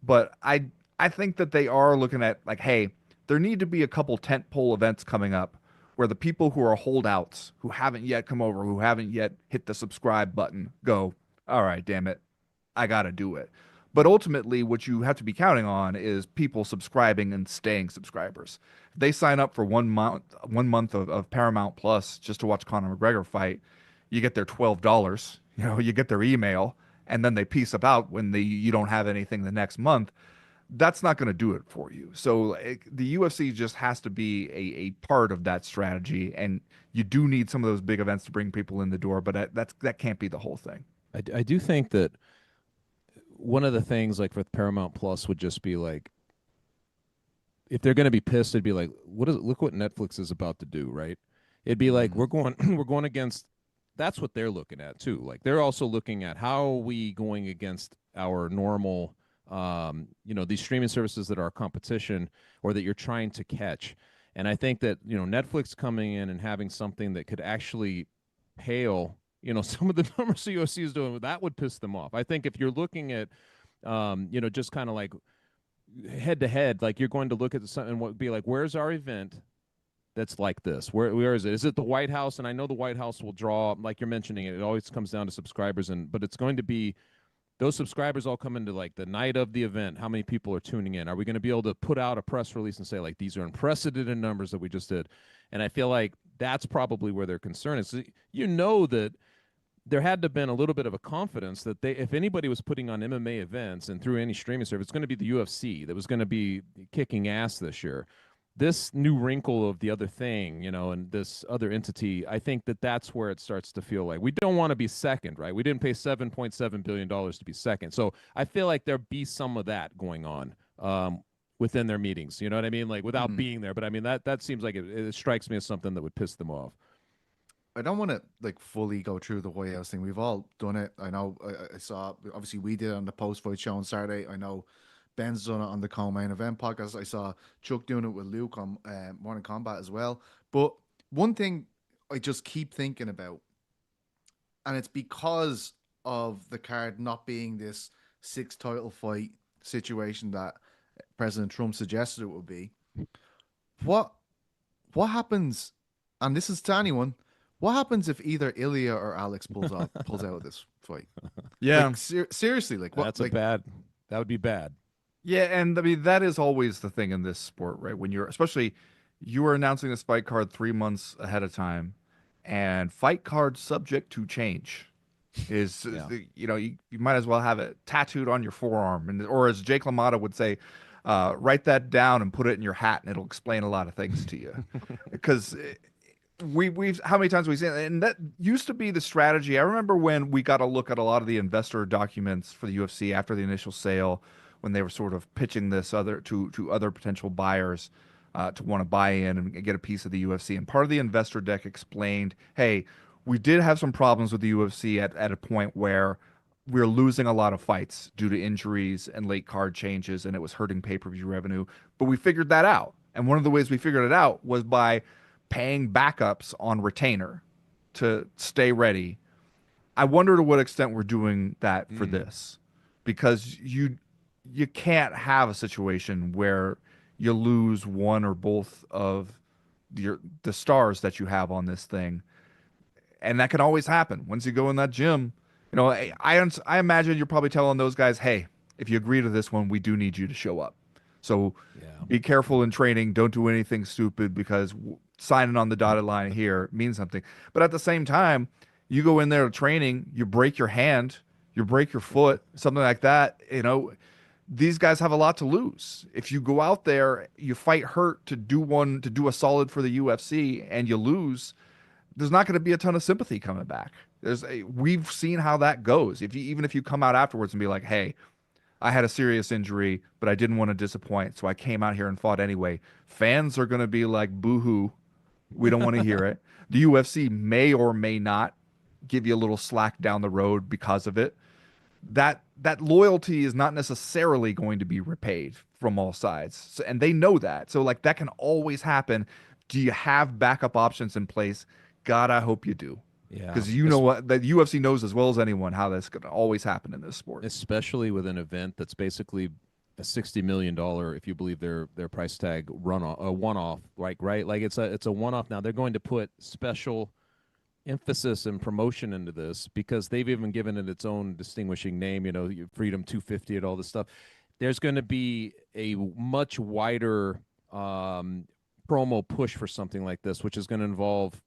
But I think that they are looking at like, hey, there need to be a couple tentpole events coming up where the people who are holdouts, who haven't yet come over, who haven't yet hit the subscribe button, go, all right, damn it, I got to do it. But ultimately, what you have to be counting on is people subscribing and staying subscribers. If they sign up for 1 month of Paramount Plus just to watch Conor McGregor fight, you get their $12. You know, you get their email, and then they piece about when you don't have anything the next month. That's not going to do it for you. So the UFC just has to be a part of that strategy, and you do need some of those big events to bring people in the door. But that can't be the whole thing. I do think that one of the things like with Paramount Plus would just be like, if they're going to be pissed, it'd be like, look what Netflix is about to do, right? It'd be like, we're going against, that's what they're looking at too. Like, they're also looking at how are we going against our normal, these streaming services that are competition or that you're trying to catch. And I think that, Netflix coming in and having something that could actually pale some of the numbers the UFC is doing, that would piss them off. I think if you're looking at, just kind of like head to head, like you're going to look at something and would be like, where's our event that's like this? Where is it? Is it the White House? And I know the White House will draw, like you're mentioning, it always comes down to subscribers, but it's going to be those subscribers all come into like the night of the event. How many people are tuning in? Are we going to be able to put out a press release and say like these are unprecedented numbers that we just did? And I feel like that's probably where their concern is. You know that there had to have been a little bit of a confidence that if anybody was putting on MMA events and through any streaming service, it's going to be the UFC that was going to be kicking ass this year. This new wrinkle of the other thing, and this other entity, I think that's where it starts to feel like we don't want to be second, right? We didn't pay $7.7 billion to be second. So I feel like there'll be some of that going on within their meetings. You know what I mean? Like without being there. But I mean, that seems like it strikes me as something that would piss them off. I don't want to like fully go through the White House thing. We've all done it. I know. I saw. Obviously, we did it on the post-fight show on Saturday. I know Ben's done it on the Co-Main Event podcast. I saw Chuck doing it with Luke on Morning Combat as well. But one thing I just keep thinking about, and it's because of the card not being this 6 title fight situation that President Trump suggested it would be. What happens? And this is to anyone. What happens if either Ilya or Alex pulls out of this fight? Yeah, like, seriously, like what? That's like, that would be bad. yeah, and I mean that is always the thing in this sport, right? When especially you are announcing this fight card 3 months ahead of time, and fight card subject to change you might as well have it tattooed on your forearm, or as Jake LaMotta would say, write that down and put it in your hat, and it'll explain a lot of things to you, because. We've how many times we've seen it? And that used to be the strategy. I remember when we got a look at a lot of the investor documents for the UFC after the initial sale, when they were sort of pitching this to other potential buyers to want to buy in and get a piece of the UFC. And part of the investor deck explained, hey, we did have some problems with the UFC at a point where we were losing a lot of fights due to injuries and late card changes, and it was hurting pay-per-view revenue. But we figured that out. And one of the ways we figured it out was by paying backups on retainer to stay ready. I wonder to what extent we're doing that for this, because you can't have a situation where you lose one or both of the stars that you have on this thing, and that can always happen once you go in that gym. I imagine you're probably telling those guys, hey, if you agree to this one, we do need you to show up. So be careful in training. Don't do anything stupid, because signing on the dotted line here means something. But at the same time, you go in there to training, you break your hand, you break your foot, something like that. These guys have a lot to lose. If you go out there, you fight hurt to do a solid for the UFC, and you lose, there's not going to be a ton of sympathy coming back. We've seen how that goes. Even if you come out afterwards and be like, hey, I had a serious injury, but I didn't want to disappoint, so I came out here and fought anyway. Fans are going to be like, boo-hoo, we don't want to hear it. The UFC may or may not give you a little slack down the road because of it. That loyalty is not necessarily going to be repaid from all sides, and they know that. So like that can always happen. Do you have backup options in place? God, I hope you do. Yeah, because know what the UFC knows as well as anyone how that's going to always happen in this sport, especially with an event that's basically a $60 million, if you believe their price tag, one-off, right? Like it's a one-off. Now they're going to put special emphasis and promotion into this because they've even given it its own distinguishing name. Freedom 250 and all this stuff. There's going to be a much wider promo push for something like this, which is going to involve,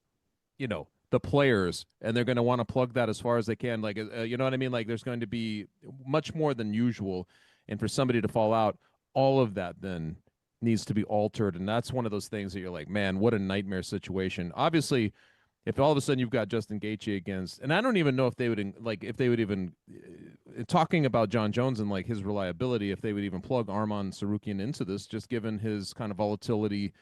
the players, and they're going to want to plug that as far as they can. Like, you know what I mean? Like there's going to be much more than usual. And for somebody to fall out, all of that then needs to be altered. And that's one of those things that you're like, man, what a nightmare situation. Obviously, if all of a sudden you've got Justin Gaethje against, and I don't even know if they would even talking about John Jones and like his reliability, if they would even plug Arman Sarukian into this, just given his kind of volatility.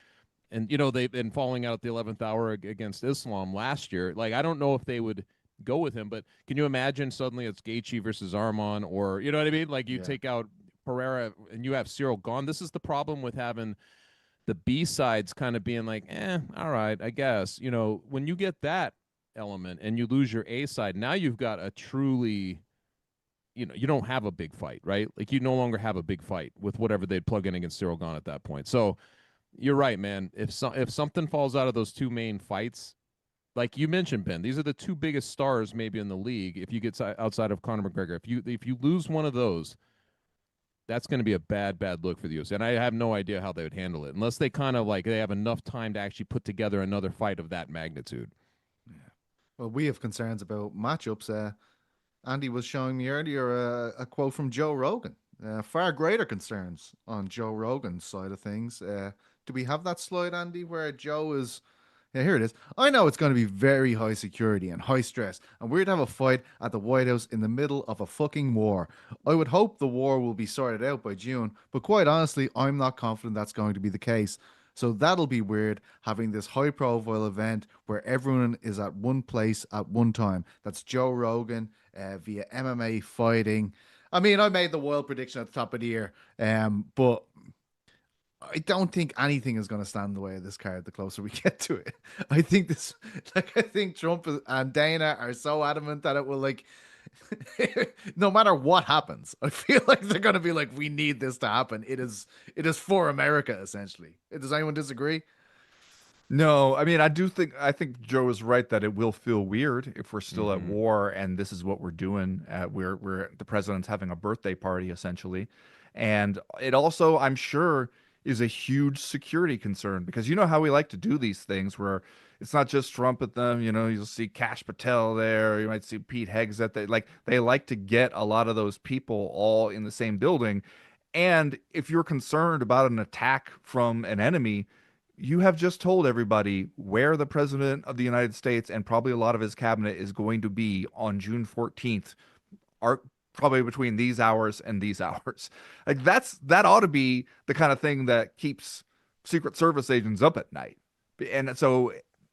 And, they've been falling out at the 11th hour against Islam last year. Like, I don't know if they would go with him, but can you imagine suddenly it's Gaethje versus Arman, or, you know what I mean? Like you take out Pereira and you have Cyril gone. This is the problem with having the B sides kind of being like, all right, I guess, when you get that element and you lose your A side, now you've got a truly, you don't have a big fight, right? Like you no longer have a big fight with whatever they'd plug in against Cyril Gane at that point. So you're right, man. If something falls out of those two main fights, like you mentioned, Ben, these are the two biggest stars maybe in the league. If you get outside of Conor McGregor, if you lose one of those, that's going to be a bad look for the UFC. And I have no idea how they would handle it unless they kind of like they have enough time to actually put together another fight of that magnitude. Yeah. Well, we have concerns about matchups. Andy was showing me earlier a quote from Joe Rogan. Far greater concerns on Joe Rogan's side of things. Do we have that slide, Andy, where Joe is? Yeah, here it is. I know it's going to be very high security and high stress, and we're to have a fight at the White House in the middle of a fucking war. I would hope the war will be sorted out by June, but quite honestly, I'm not confident that's going to be the case. So that'll be weird, having this high profile event where everyone is at one place at one time. That's Joe Rogan via MMA fighting. I mean, I made the wild prediction at the top of the year, but I don't think anything is going to stand in the way of this card the closer we get to it. I think I think Trump and Dana are so adamant that it will, like, no matter what happens, I feel like they're going to be like, we need this to happen. It is for America, essentially. Does anyone disagree? No, I mean, I think Joe is right that it will feel weird if we're still at war and this is what we're doing. We're the president's having a birthday party essentially, and it also, I'm sure, is a huge security concern because you know how we like to do these things where it's not just Trump at them. You know, you'll see Kash Patel there. You might see Pete Hegseth. They like to get a lot of those people all in the same building. And if you're concerned about an attack from an enemy, you have just told everybody where the president of the United States and probably a lot of his cabinet is going to be on June 14th, are probably between these hours and these hours. Like that ought to be the kind of thing that keeps Secret Service agents up at night. And so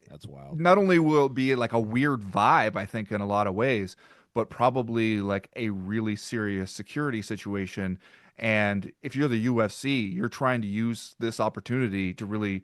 that's wild. Not only will it be like a weird vibe, I think, in a lot of ways, but probably like a really serious security situation. And if you're the UFC, you're trying to use this opportunity to really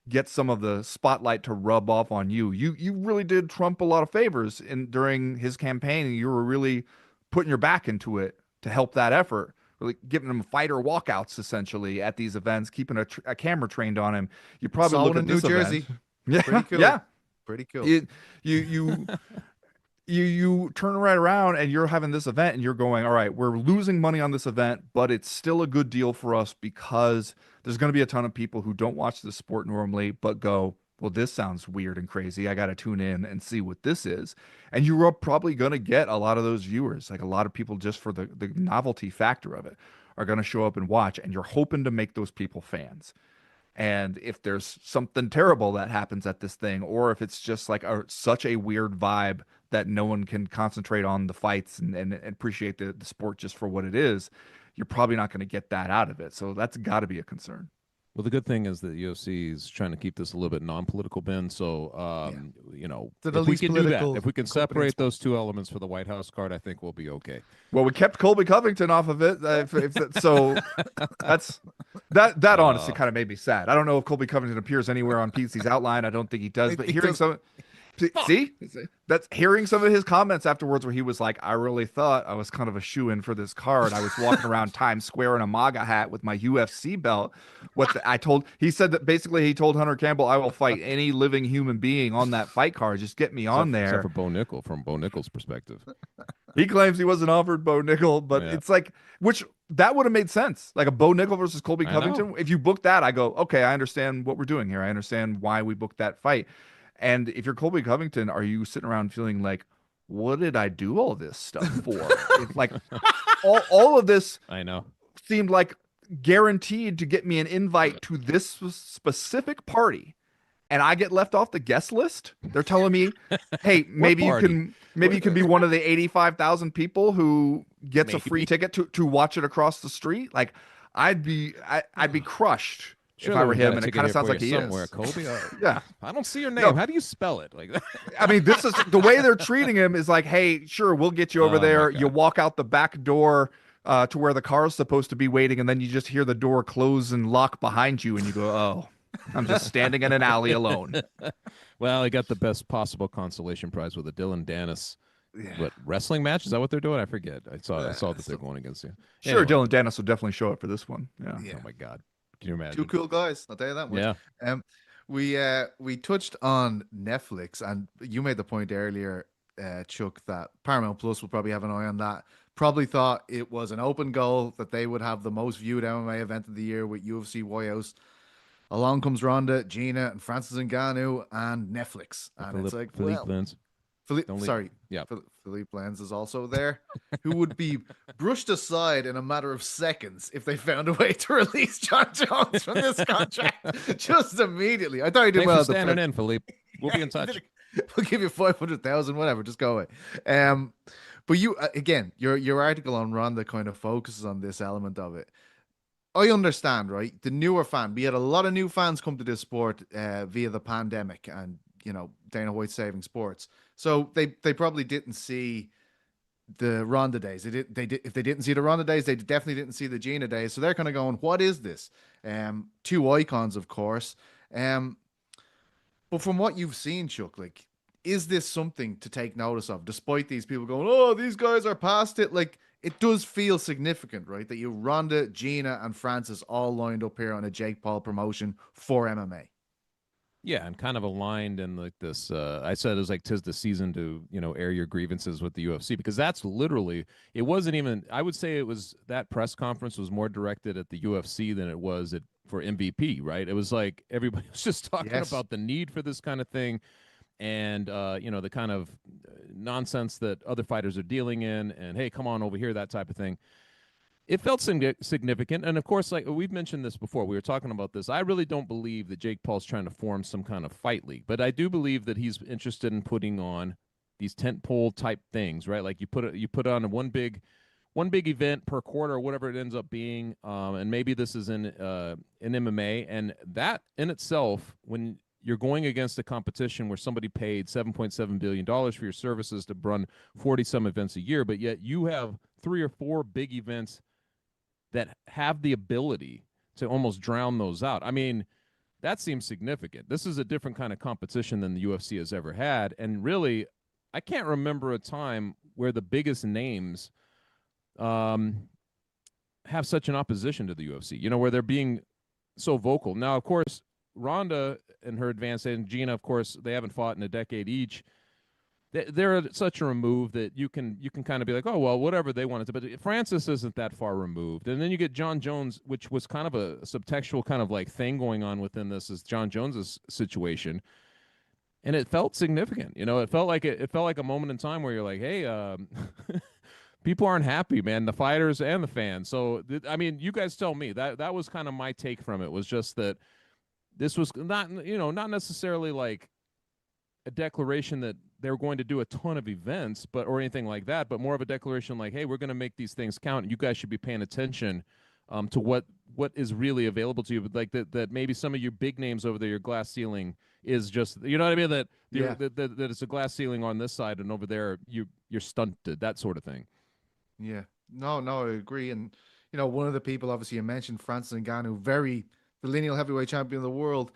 get some of the spotlight to rub off on you. You really did Trump a lot of favors during his campaign, and you were really putting your back into it to help that effort, really giving him fighter walkouts essentially at these events, keeping a camera trained on him. You probably look at New Jersey. Yeah, pretty cool. Yeah, pretty cool. You turn right around and you're having this event and you're going, all right, we're losing money on this event, but it's still a good deal for us because there's going to be a ton of people who don't watch the sport normally, but go, well, this sounds weird and crazy. I got to tune in and see what this is. And you're probably going to get a lot of those viewers, like a lot of people just for the novelty factor of it are going to show up and watch, and you're hoping to make those people fans. And if there's something terrible that happens at this thing, or if it's just like such a weird vibe that no one can concentrate on the fights and appreciate the sport just for what it is, you're probably not going to get that out of it. So that's got to be a concern. Well, the good thing is that the UFC is trying to keep this a little bit non-political, Ben. So, you know, if we can do that, if we can separate those two elements for the White House card, I think we'll be okay. Well, we kept Colby Covington off of it, so that honestly kind of made me sad. I don't know if Colby Covington appears anywhere on PC's outline. I don't think he does, but hearing some. See, that's hearing some of his comments afterwards where he was like, I really thought I was kind of a shoe-in for this card. I was walking around Times Square in a MAGA hat with my UFC belt. He said that basically he told Hunter Campbell, I will fight any living human being on that fight card. Just get me on there. Except for Bo Nickel, from Bo Nickel's perspective. He claims he wasn't offered Bo Nickel, but it's like, that would have made sense. Like a Bo Nickel versus Colby Covington. If you booked that, I go, okay, I understand what we're doing here. I understand why we booked that fight. And if you're Colby Covington, are you sitting around feeling like, what did I do all this stuff for? Like all of this I know seemed like guaranteed to get me an invite to this specific party. And I get left off the guest list. They're telling me, hey, maybe you can be one of the 85,000 people who gets a free ticket to watch it across the street. Like I'd be crushed. Sure, if I were him, and it kind of sounds like he somewhere. is. Colby, yeah. I don't see your name. No. How do you spell it? Like, I mean, this is the way they're treating him is like, hey, sure, we'll get you over there. You walk out the back door to where the car is supposed to be waiting, and then you just hear the door close and lock behind you, and you go, oh, I'm just standing in an alley alone. Well, he got the best possible consolation prize with a Dylan Dennis. What, wrestling match? Is that what they're doing? I forget. I saw that they're going against you. Sure, anyway. Dylan Dennis will definitely show up for this one. Yeah. Oh my God. Can you imagine? Two cool guys, I'll tell you that much. Yeah. We touched on Netflix, and you made the point earlier, Chuck, that Paramount Plus will probably have an eye on that. Probably thought it was an open goal that they would have the most viewed MMA event of the year with UFC White House. Along comes Ronda, Gina, and Francis Ngannou, and Netflix, and it's like, Philippe well, Lins. Sorry, Yeah. Philippe Lenz is also there, who would be brushed aside in a matter of seconds if they found a way to release John Jones from this contract just immediately. I thought he did Thanks well. for standing in, Philippe. We'll be in touch. We'll give you 500,000, whatever. Just go away. But you again, your article on Ronda kind of focuses on this element of it. I understand, right? The newer fan, we had a lot of new fans come to this sport via the pandemic, and Dana White saving sports. So they probably didn't see the Ronda days. They did if they didn't see the Ronda days, they definitely didn't see the Gina days. So they're kind of going, "What is this?" Two icons, of course. But from what you've seen, Chuck, like, is this something to take notice of? Despite these people going, "Oh, these guys are past it," like, it does feel significant, right? That you Ronda, Gina, and Francis all lined up here on a Jake Paul promotion for MMA. Yeah, and kind of aligned in like this. I said it was like 'tis the season to air your grievances with the UFC, because that's literally, it wasn't even. I would say it was, that press conference was more directed at the UFC than it was for MVP, right? It was like everybody was just talking about the need for this kind of thing, and the kind of nonsense that other fighters are dealing in, and hey, come on over here, that type of thing. It felt significant. And of course, like we've mentioned this before, we were talking about this. I really don't believe that Jake Paul's trying to form some kind of fight league, but I do believe that he's interested in putting on these tentpole type things, right? Like you put on one big event per quarter, or whatever it ends up being. And maybe this is in MMA, and that in itself, when you're going against a competition where somebody paid $7.7 billion for your services to run 40 some events a year, but yet you have 3 or 4 big events that have the ability to almost drown those out. I mean, that seems significant. This is a different kind of competition than the UFC has ever had. And really, I can't remember a time where the biggest names have such an opposition to the UFC, where they're being so vocal. Now, of course, Ronda and her advanced age, and Gina, of course, they haven't fought in a decade each. They're at such a remove that you can kind of be like, oh, well, whatever they wanted to. But Francis isn't that far removed. And then you get John Jones, which was kind of a subtextual kind of like thing going on within this, is John Jones's situation. And it felt significant. It felt like a moment in time where you're like, hey, people aren't happy, man, the fighters and the fans. So, I mean, you guys tell me. That was kind of my take from it, was just that this was not necessarily like a declaration that they were going to do a ton of events, or anything like that, but more of a declaration like, hey, we're going to make these things count, and you guys should be paying attention to what is really available to you. But like that maybe some of your big names over there, your glass ceiling is just, what I mean? That it's a glass ceiling on this side, and over there you're stunted, that sort of thing. Yeah, no, I agree. And one of the people obviously you mentioned, Francis Ngannou, the lineal heavyweight champion of the world.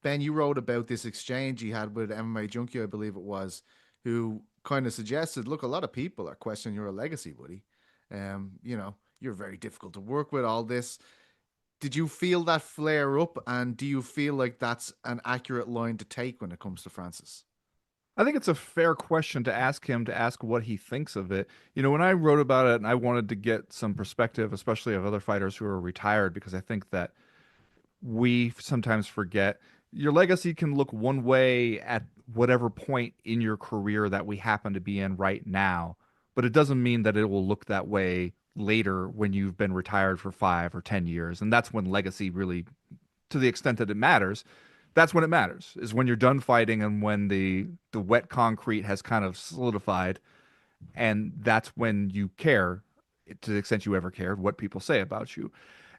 Ben, you wrote about this exchange he had with MMA Junkie, I believe it was, who kind of suggested, look, a lot of people are questioning your legacy, buddy. You're very difficult to work with, all this. Did you feel that flare up, and do you feel like that's an accurate line to take when it comes to Francis? I think it's a fair question to ask him, to ask what he thinks of it. When I wrote about it, and I wanted to get some perspective, especially of other fighters who are retired, because I think that we sometimes forget your legacy can look one way at whatever point in your career that we happen to be in right now, but it doesn't mean that it will look that way later when you've been retired for 5 or 10 years. And that's when legacy really, to the extent that it matters, that's when it matters, is when you're done fighting and when the wet concrete has kind of solidified. And that's when you care, to the extent you ever cared, what people say about you.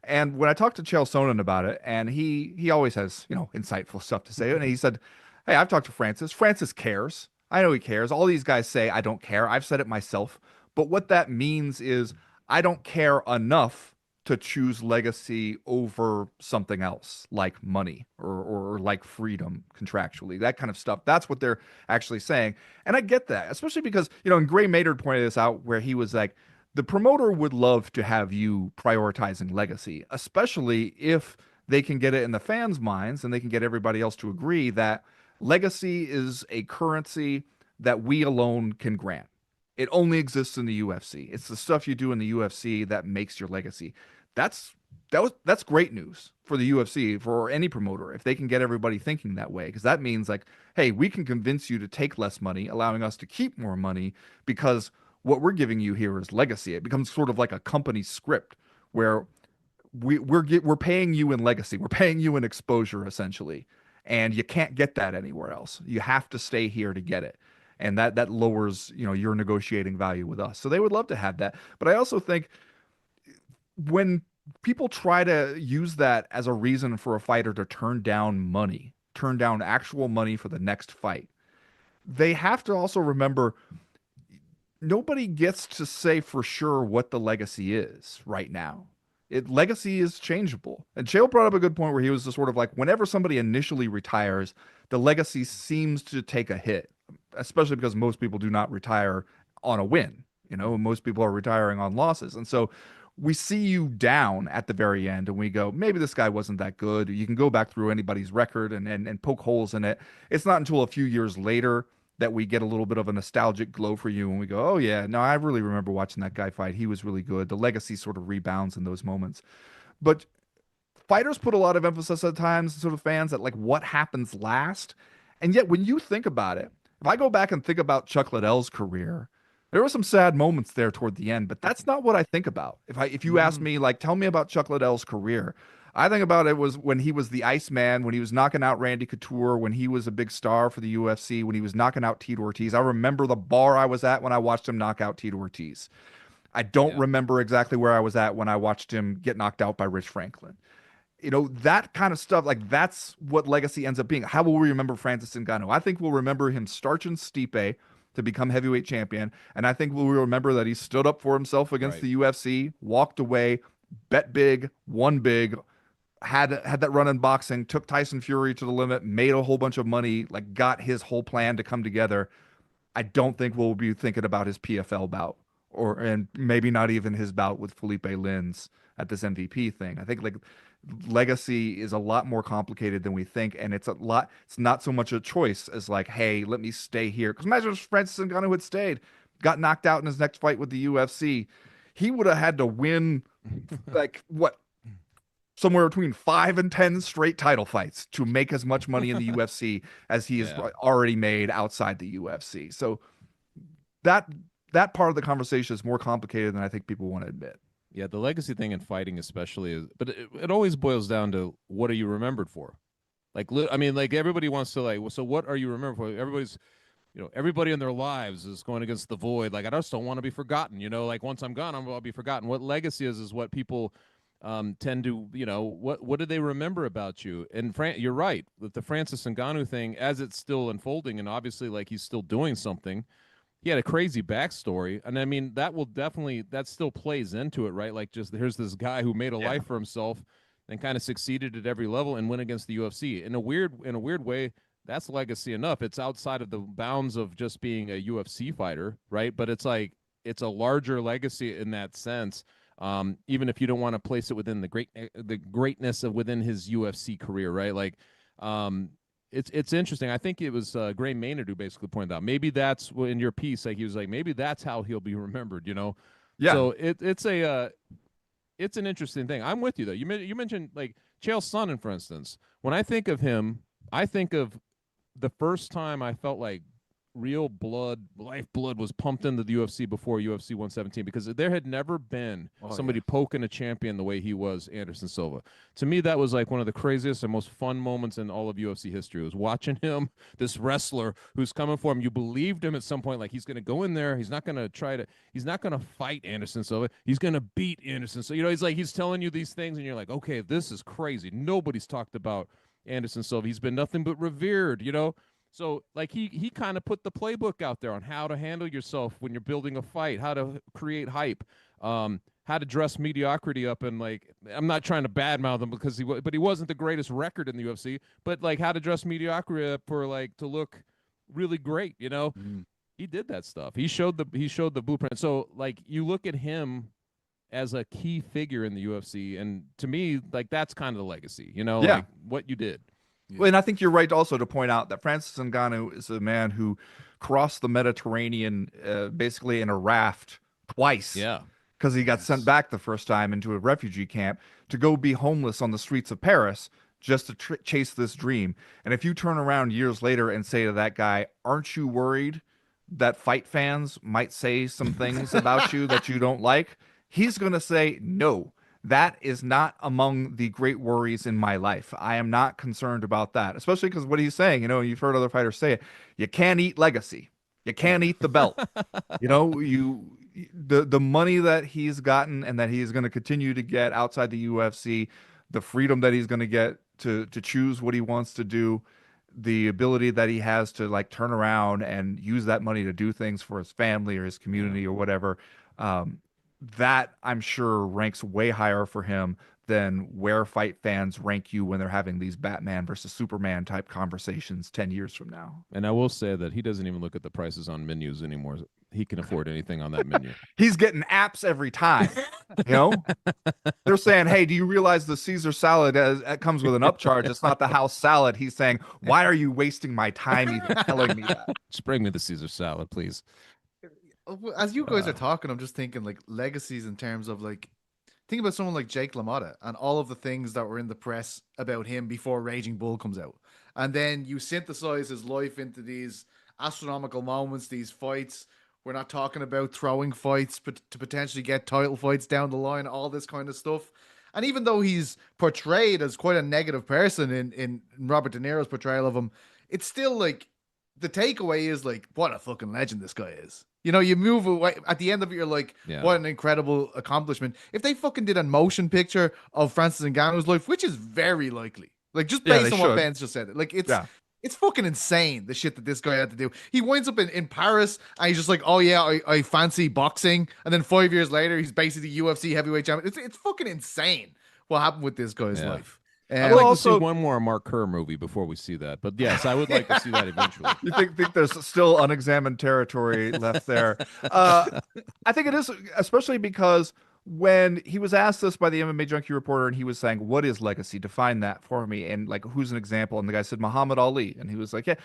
And when I talked to Chael Sonnen about it, and he always has, insightful stuff to say. And he said, hey, I've talked to Francis. Francis cares. I know he cares. All these guys say I don't care. I've said it myself. But what that means is I don't care enough to choose legacy over something else, like money or like freedom contractually, that kind of stuff. That's what they're actually saying. And I get that, especially because, and Gray Maynard pointed this out, where he was like, the promoter would love to have you prioritizing legacy, especially if they can get it in the fans' minds, and they can get everybody else to agree that legacy is a currency that we alone can grant. It only exists in the UFC. It's the stuff you do in the UFC that makes your legacy. That's that's great news for the UFC, for any promoter, if they can get everybody thinking that way, because that means like, hey, we can convince you to take less money, allowing us to keep more money, because what we're giving you here is legacy. It becomes sort of like a company script where we're paying you in legacy, we're paying you in exposure essentially, and you can't get that anywhere else. You have to stay here to get it, and that lowers your negotiating value with us. So they would love to have that, but I also think when people try to use that as a reason for a fighter to turn down money, turn down actual money for the next fight, they have to also remember nobody gets to say for sure what the legacy is right now. Legacy is changeable. And Chael brought up a good point where he was just sort of like, whenever somebody initially retires, the legacy seems to take a hit, especially because most people do not retire on a win. Most people are retiring on losses. And so we see you down at the very end and we go, maybe this guy wasn't that good. You can go back through anybody's record and poke holes in it. It's not until a few years later that we get a little bit of a nostalgic glow for you and we go, oh yeah, no, I really remember watching that guy fight. He was really good. The legacy sort of rebounds in those moments. But fighters put a lot of emphasis at times, sort of fans, at like what happens last. And yet when you think about it, if I go back and think about Chuck Liddell's career, there were some sad moments there toward the end, but that's not what I think about. If you ask me, like, tell me about Chuck Liddell's career, I think about it was when he was the Iceman, when he was knocking out Randy Couture, when he was a big star for the UFC, when he was knocking out Tito Ortiz. I remember the bar I was at when I watched him knock out Tito Ortiz. I don't remember exactly where I was at when I watched him get knocked out by Rich Franklin. That kind of stuff, like that's what legacy ends up being. How will we remember Francis Ngannou? I think we'll remember him starching Stipe to become heavyweight champion. And I think we'll remember that he stood up for himself against the UFC, walked away, bet big, won big, had that run in boxing, took Tyson Fury to the limit, made a whole bunch of money, like got his whole plan to come together. I don't think we'll be thinking about his PFL bout and maybe not even his bout with Felipe Lins at this MVP thing. I think like legacy is a lot more complicated than we think, and it's not so much a choice as like, hey, let me stay here. Because imagine if Francis Ngannou had stayed, got knocked out in his next fight with the UFC, he would have had to win like somewhere between 5 and 10 straight title fights to make as much money in the UFC as he has already made outside the UFC. So that part of the conversation is more complicated than I think people want to admit. Yeah, the legacy thing in fighting especially is, but it always boils down to what are you remembered for? Like, I mean, like everybody wants to like, well, so what are you remembered for? Everybody's, everybody in their lives is going against the void. Like, I just don't want to be forgotten. Like once I'm gone, I'll be forgotten. What legacy is what people tend to, what do they remember about you? And you're right with the Francis Ngannou thing as it's still unfolding, and obviously like he's still doing something. He had a crazy backstory, and I mean that still plays into it, right? Like, just here's this guy who made a life for himself and kind of succeeded at every level and went against the UFC in a weird way. That's legacy enough. It's outside of the bounds of just being a UFC fighter, right? But it's like it's a larger legacy in that sense. Even if you don't want to place it within the greatness of within his UFC career, right? Like, it's interesting. I think it was Gray Maynard who basically pointed out maybe that's in your piece. Like he was like maybe that's how he'll be remembered. Yeah. So it's an interesting thing. I'm with you though. You mentioned like Chael Sonnen, for instance. When I think of him, I think of the first time I felt like real lifeblood was pumped into the UFC before UFC 117, because there had never been somebody poking a champion the way he was Anderson Silva. To me, that was like one of the craziest and most fun moments in all of UFC history. It was watching him, this wrestler who's coming for him. You believed him at some point, like he's going to go in there. He's not going to fight Anderson Silva. He's going to beat Anderson. So, he's telling you these things and you're like, okay, this is crazy. Nobody's talked about Anderson Silva. He's been nothing but revered, So, like, he kind of put the playbook out there on how to handle yourself when you're building a fight, how to create hype, how to dress mediocrity up. And, like, I'm not trying to badmouth him because he wasn't the greatest record in the UFC, but, like, how to dress mediocrity up for, like, to look really great, He did that stuff. He showed the blueprint. So, like, you look at him as a key figure in the UFC. And to me, like, that's kind of the legacy, you know, Yeah. like what you did. Yeah. Well, and I think you're right also to point out that Francis Ngannou is a man who crossed the Mediterranean basically in a raft twice. Yeah. Because he got Yes. sent back the first time into a refugee camp to go be homeless on the streets of Paris just to chase this dream. And if you turn around years later and say to that guy, aren't you worried that fight fans might say some things about you that you don't like? He's going to say, no, that is not among the great worries in my life. I am not concerned about that, especially because what he's saying, you know, you've heard other fighters say it, you can't eat legacy. You can't eat the belt. You know, the money that he's gotten and that he's going to continue to get outside the UFC, the freedom that he's going to get to choose what he wants to do, the ability that he has to like turn around and use that money to do things for his family or his community or whatever, that I'm sure ranks way higher for him than where fight fans rank you when they're having these Batman versus Superman type conversations 10 years from now. And I will say that he doesn't even look at the prices on menus anymore. He can afford anything on that menu. He's getting apps every time. You know, they're saying, "Hey, do you realize the Caesar salad comes with an upcharge? It's not the house salad." He's saying, "Why are you wasting my time even telling me that?" Just bring me the Caesar salad, please. As you guys are talking, I'm just thinking like legacies in terms of like, think about someone like Jake LaMotta and all of the things that were in the press about him before Raging Bull comes out. And then you synthesize his life into these astronomical moments, these fights. We're not talking about throwing fights but to potentially get title fights down the line, all this kind of stuff. And even though he's portrayed as quite a negative person in Robert De Niro's portrayal of him, it's still like the takeaway is like, what a fucking legend this guy is. You know, you move away at the end of it, you're like, Yeah. what an incredible accomplishment. If they fucking did a motion picture of Francis Ngannou's life, which is very likely, like just Yeah, based they on what should. Ben's just said, like it's Yeah. it's fucking insane the shit that this guy had to do. He winds up in Paris and he's just like, oh yeah, I fancy boxing, and then 5 years later he's basically the UFC heavyweight champion. It's fucking insane what happened with this guy's Yeah. life. I'd Well, like also- to see one more Mark Kerr movie before we see that. But yes, I would like to see that eventually. You think there's still unexamined territory left there? I think it is, especially because when he was asked this by the MMA Junkie reporter, and he was saying, "What is legacy? Define that for me." And like, who's an example? And the guy said Muhammad Ali, and he was like, "Yeah."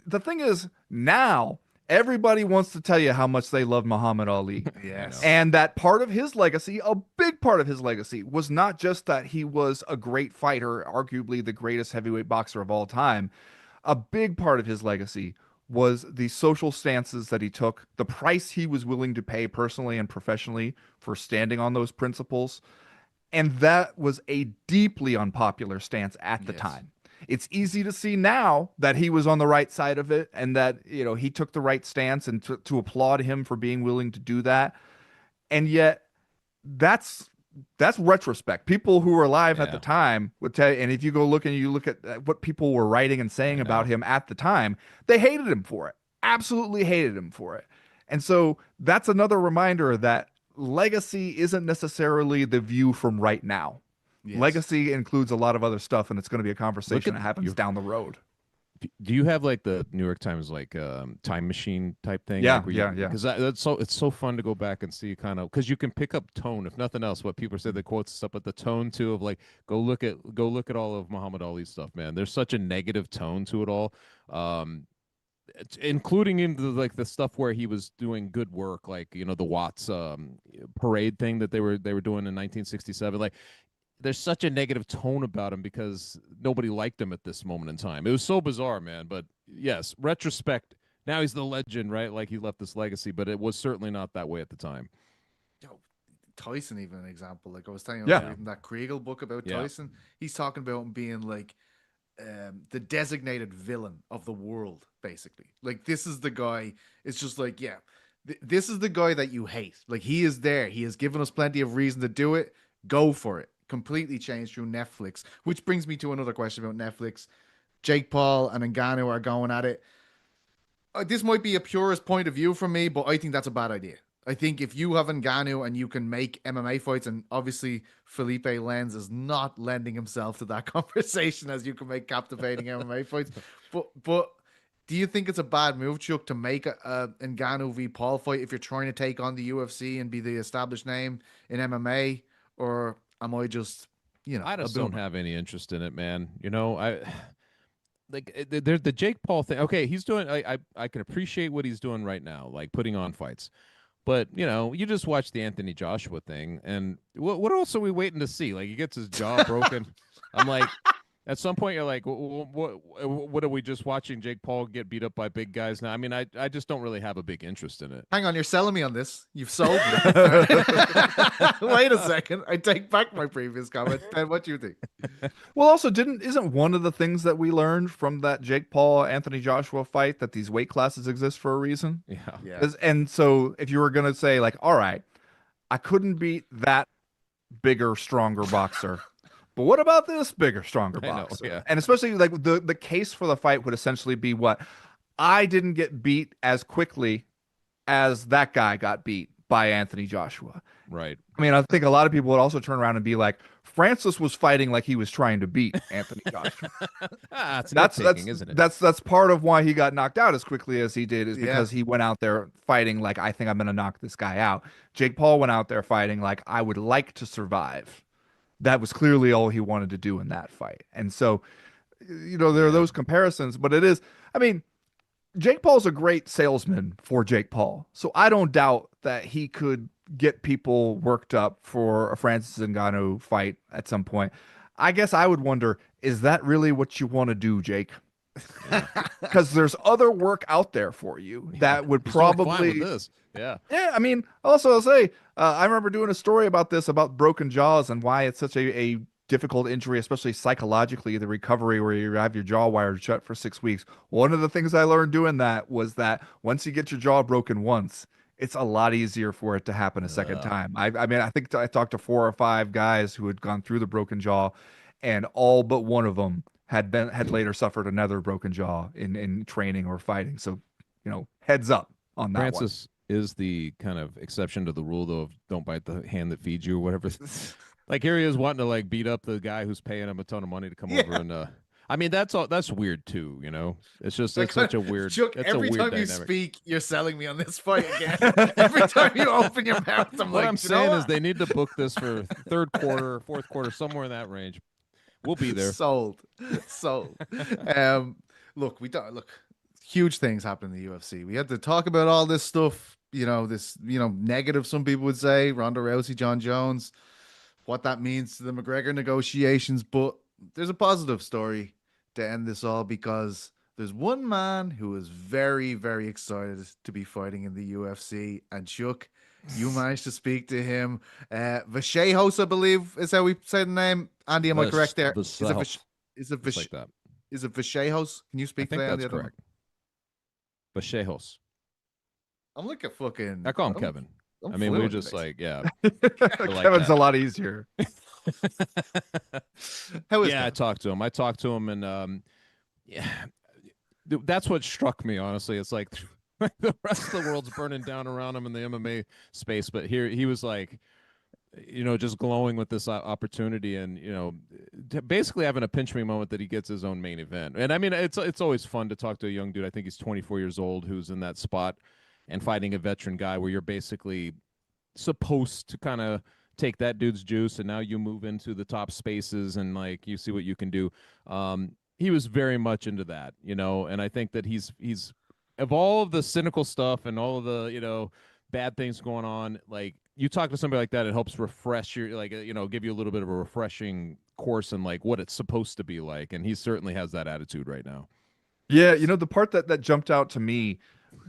The thing is, now everybody wants to tell you how much they love Muhammad Ali. Yes. And that part of his legacy, a big part of his legacy, was not just that he was a great fighter, arguably the greatest heavyweight boxer of all time. A big part of his legacy was the social stances that he took, the price he was willing to pay personally and professionally for standing on those principles. And that was a deeply unpopular stance at the Yes. time. It's easy to see now that he was on the right side of it and that, you know, he took the right stance, and to applaud him for being willing to do that. And yet that's retrospect. People who were alive at the time would tell you, and if you go look and you look at what people were writing and saying about him at the time, they hated him for it. Absolutely hated him for it. And so that's another reminder that legacy isn't necessarily the view from right now. Yes. Legacy includes a lot of other stuff, and it's going to be a conversation that happens down the road. Do you have like the New York Times like time machine type thing? Yeah, like where yeah. Because it's so fun to go back and see kind of, because you can pick up tone, if nothing else. What people say, the quotes and stuff, but the tone too of like go look at all of Muhammad Ali's stuff, man. There's such a negative tone to it all, including into like the stuff where he was doing good work, like, you know, the Watts parade thing that they were doing in 1967, like. There's such a negative tone about him because nobody liked him at this moment in time. It was so bizarre, man. But yes, retrospect, now he's the legend, right? Like he left this legacy, but it was certainly not that way at the time. Yo, Tyson, even an example. Like I was telling you, Yeah. I was reading that Craic book about Tyson. He's talking about him being like the designated villain of the world, basically. Like this is the guy. It's just like, yeah, this is the guy that you hate. Like he is there. He has given us plenty of reason to do it. Go for it. Completely changed through Netflix, which brings me to another question about Netflix. Jake Paul and Ngannou are going at it. This might be a purist point of view from me, but I think that's a bad idea. I think if you have Ngannou and you can make MMA fights, and obviously Felipe Lenz is not lending himself to that conversation, as you can make captivating MMA fights, but Do you think it's a bad move, Chuck, to make a Ngannou v Paul fight if you're trying to take on the UFC and be the established name in MMA, or am I just, I a just don't boomer? have any interest in it, man. I like there's the Jake Paul thing. Okay, he's doing. I can appreciate what he's doing right now, like putting on fights. But you just watch the Anthony Joshua thing, and what else are we waiting to see? Like he gets his jaw broken. I'm like, at some point you're like, what are we just watching Jake Paul get beat up by big guys now? I mean, I just don't really have a big interest in it. Hang on, you're selling me on this. You've sold me. Wait a second. I take back my previous comment. Ben, what do you think? Well, also, isn't one of the things that we learned from that Jake Paul Anthony Joshua fight that these weight classes exist for a reason? Yeah. And so if you were gonna say like, all right, I couldn't beat that bigger, stronger boxer, but what about this bigger, stronger boxer? Yeah. And especially like the case for the fight would essentially be what I didn't get beat as quickly as that guy got beat by Anthony Joshua. Right. I mean, I think a lot of people would also turn around and be like, Francis was fighting like he was trying to beat Anthony Joshua. That's isn't it? That's part of why he got knocked out as quickly as he did, is because he went out there fighting like, I think I'm going to knock this guy out. Jake Paul went out there fighting like, I would like to survive. That was clearly all he wanted to do in that fight. And so, there are those comparisons, but it is, I mean, Jake Paul's a great salesman for Jake Paul. So I don't doubt that he could get people worked up for a Francis Ngannou fight at some point. I guess I would wonder, is that really what you want to do, Jake? Because there's other work out there for you that would probably this. Yeah. I mean, also I'll say, I remember doing a story about this, about broken jaws and why it's such a difficult injury, especially psychologically, the recovery where you have your jaw wired shut for 6 weeks. One of the things I learned doing that was that once you get your jaw broken once, it's a lot easier for it to happen a second time. I mean, I think I talked to 4 or 5 guys who had gone through the broken jaw, and all but one of them had later suffered another broken jaw in training or fighting. So, heads up on that Francis is the kind of exception to the rule, though, of don't bite the hand that feeds you or whatever. Like here he is wanting to like beat up the guy who's paying him a ton of money to come over and I mean that's weird too, It's just it's such a weird Chuck, it's every a weird time dynamic. you speak, you're selling me on this fight again. Every time you open your mouth, I'm what like, I'm saying is they need to book this for third quarter, fourth quarter, somewhere in that range. We'll be there. Sold. Look, huge things happen in the UFC. We had to talk about all this stuff, negative, some people would say, Ronda Rousey, John Jones, what that means to the McGregor negotiations. But there's a positive story to end this all, because there's one man who is very, very excited to be fighting in the UFC. And Chuck, you managed to speak to him. Vachejos, I believe, is how we say the name. Andy, am I correct there? Is it like that? Is it Vachejos? Can you speak I think to that? that's correct. Vachejos. I'm looking at fucking. I call him Kevin. I mean, we're just like, yeah. Kevin's a lot easier. How is I talked to him, and that's what struck me, honestly. It's like the rest of the world's burning down around him in the MMA space, but here he was like, just glowing with this opportunity, and basically having a pinch me moment that he gets his own main event. And I mean, it's always fun to talk to a young dude. I think he's 24 years old, who's in that spot and fighting a veteran guy where you're basically supposed to kind of take that dude's juice, and now you move into the top spaces and like you see what you can do. He was very much into that, and I think that he's of all of the cynical stuff and all of the bad things going on, like you talk to somebody like that, it helps refresh your give you a little bit of a refreshing course in like what it's supposed to be like, and he certainly has that attitude right now. Yeah, the part that jumped out to me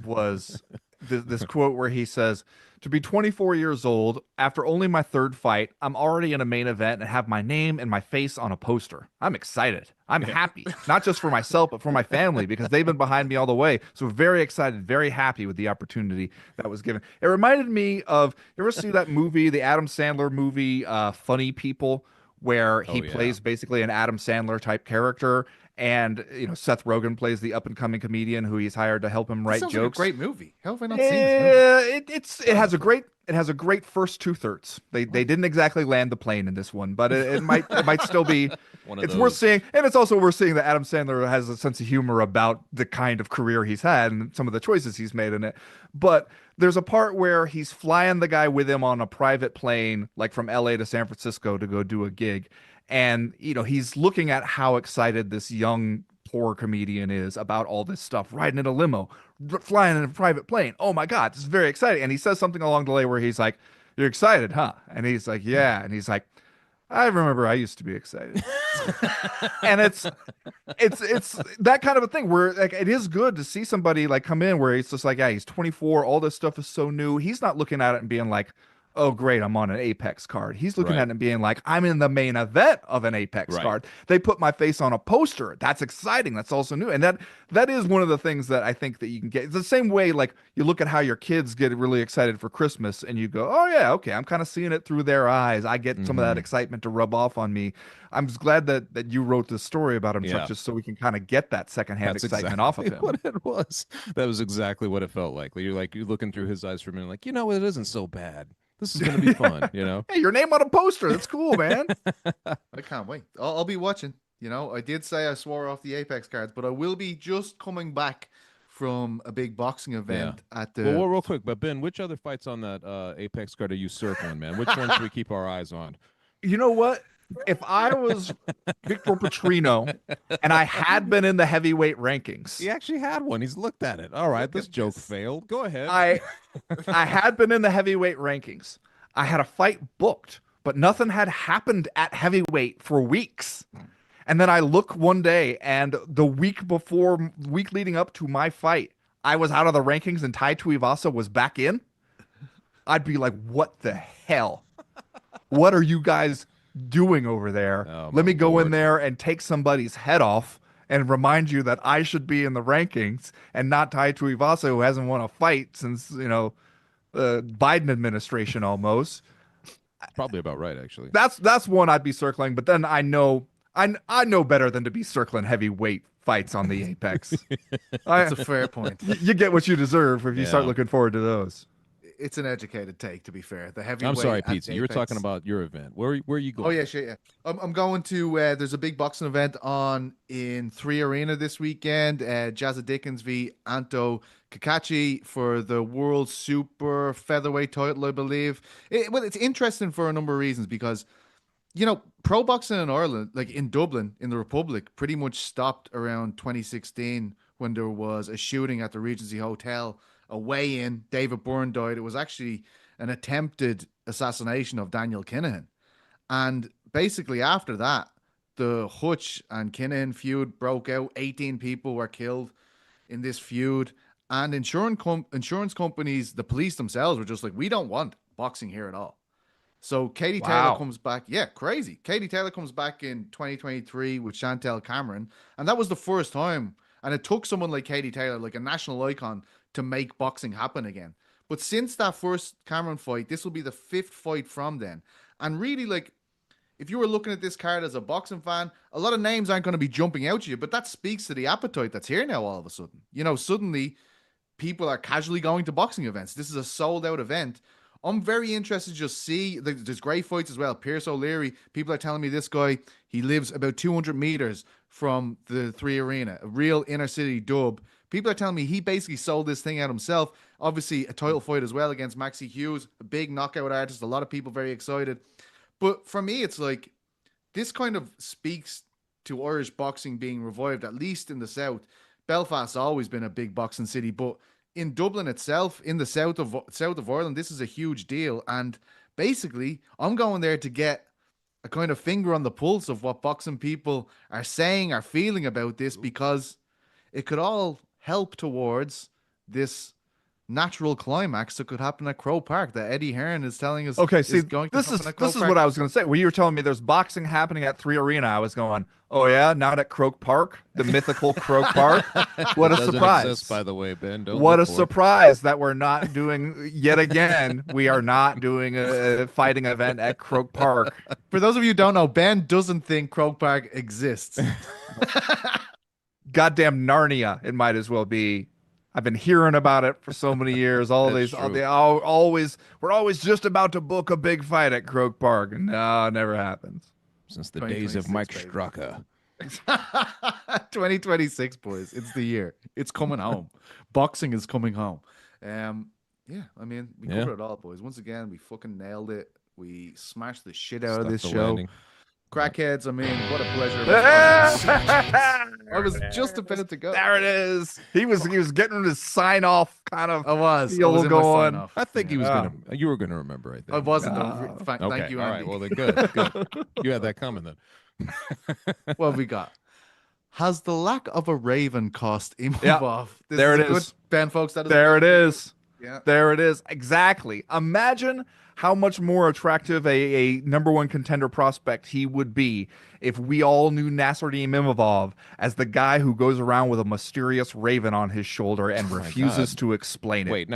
was this quote where he says, to be 24 years old, after only my 3rd fight, I'm already in a main event and have my name and my face on a poster. I'm excited. I'm happy, not just for myself, but for my family, because they've been behind me all the way. So very excited, very happy with the opportunity that was given. It reminded me of, you ever see that movie, the Adam Sandler movie, Funny People, where he plays basically an Adam Sandler type character. And Seth Rogen plays the up and coming comedian who he's hired to help him write jokes. Like a great movie. How have I not seen this movie? It has a great It has a great first 2/3. They didn't exactly land the plane in this one, but it might still be. One of It's worth those. seeing, and it's also worth seeing that Adam Sandler has a sense of humor about the kind of career he's had and some of the choices he's made in it. But there's a part where he's flying the guy with him on a private plane, like from LA to San Francisco to go do a gig, and he's looking at how excited this young poor comedian is about all this stuff, riding in a limo, flying in a private plane. Oh my God, this is very exciting. And he says something along the way where he's like, "You're excited, huh?" And he's like, "Yeah." And he's like, "I remember I used to be excited." And it's that kind of a thing where like it is good to see somebody like come in where it's just like, yeah, he's 24, all this stuff is so new. He's not looking at it and being like, "Oh, great, I'm on an Apex card." He's looking Right. at it and being like, "I'm in the main event of an Apex Right. card. They put my face on a poster. That's exciting. That's also new." And that is one of the things that I think that you can get. It's the same way like you look at how your kids get really excited for Christmas and you go, "Oh yeah, okay, I'm kind of seeing it through their eyes. I get some of that excitement to rub off on me." I'm just glad that you wrote this story about him, Chuck, Yeah. just so we can kind of get that secondhand That's excitement exactly off of him. what it was. That was exactly what it felt like. You're looking through his eyes for a minute, like, it isn't so bad. This is gonna be fun, Hey, your name on a poster. That's cool, man. I can't wait. I'll be watching. I did say I swore off the Apex cards, but I will be just coming back from a big boxing event at the. Well, real quick, but Ben, which other fights on that Apex card are you circling, man? Which ones should we keep our eyes on? You know what? If I was Victor Petrino and I had been in the heavyweight rankings, He actually had one. He's looked at it. All right, this joke failed. Go ahead. I had been in the heavyweight rankings. I had a fight booked, but nothing had happened at heavyweight for weeks. And then I look one day and the week leading up to my fight, I was out of the rankings and Tai Tuivasa was back in. I'd be like, "What the hell? What are you guys doing over there? Oh, Let me my go in Lord. there and take somebody's head off and remind you that I should be in the rankings and not Tai Tuivasa, who hasn't won a fight since, Biden administration almost." Probably about right, actually. That's one I'd be circling, but then I know better than to be circling heavyweight fights on the Apex. That's a fair point. You get what you deserve if you start Yeah. looking forward to those. It's an educated take, to be fair. The heavyweight. I'm sorry, at Pete. You were Apex. talking about your event. Where are you going? Oh yeah, shit, yeah. I'm going to. There's a big boxing event on in 3 Arena this weekend. Jazza Dickens v Anto Kakachi for the World Super Featherweight title, I believe. It's interesting for a number of reasons because, pro boxing in Ireland, like in Dublin, in the Republic, pretty much stopped around 2016 when there was a shooting at the Regency Hotel. A weigh-in, David Byrne died. It was actually an attempted assassination of Daniel Kinahan. And basically after that, the Hutch and Kinahan feud broke out. 18 people were killed in this feud. And insurance companies, the police themselves were just like, "We don't want boxing here at all." So Katie Taylor comes back. Yeah, crazy. Katie Taylor comes back in 2023 with Chantel Cameron. And that was the first time. And it took someone like Katie Taylor, like a national icon, to make boxing happen again. But since that first Cameron fight, this will be the 5th fight from then. And really, like, if you were looking at this card as a boxing fan, a lot of names aren't going to be jumping out to you, but that speaks to the appetite that's here now all of a sudden. Suddenly people are casually going to boxing events. This is a sold out event. I'm very interested to just see, there's great fights as well. Pierce O'Leary, people are telling me this guy, he lives about 200 meters from the 3 Arena, a real inner city dub. People are telling me he basically sold this thing out himself. Obviously, a title fight as well against Maxie Hughes, a big knockout artist. A lot of people very excited. But for me, it's like this kind of speaks to Irish boxing being revived, at least in the South. Belfast's always been a big boxing city, but in Dublin itself, in the south of Ireland, this is a huge deal. And basically, I'm going there to get a kind of finger on the pulse of what boxing people are saying, are feeling about this, because it could all help towards this natural climax that could happen at Croke Park that Eddie Hearn is telling us. Okay, see, going to this happen is at Croke this is Park. what I was going to say. When you were telling me there's boxing happening at 3 Arena, I was going, "Oh yeah, not at Croke Park, the mythical Croke Park." What a Doesn't surprise! exist, by the way, Ben. Don't What a look for it. surprise that we're not doing yet again. We are not doing a fighting event at Croke Park. For those of you who don't know, Ben doesn't think Croke Park exists. Goddamn Narnia, it might as well be. I've been hearing about it for so many years. We're always just about to book a big fight at Craic Park, and no, it never happens. Since the days of Mike Strucker. 2026, boys. It's the year. It's coming home. Boxing is coming home. Yeah, I mean, we covered it all, boys. Once again, we fucking nailed it. We smashed the shit out of this show. Crackheads, I mean, what a pleasure. I was just about to go. There it is. He was getting his sign off kind of. I was going. I think he was you were gonna remember, I think. I wasn't. Thank you, Andy. All right, well then good. You had that coming then. What have we got? Has the lack of a Raven cost Imavov? There it is. Ben, folks, that is there it is. Yeah. There it is. Exactly. Imagine how much more attractive a number one contender prospect he would be if we all knew Nasruddin Imavov as the guy who goes around with a mysterious raven on his shoulder and refuses to explain it. Wait.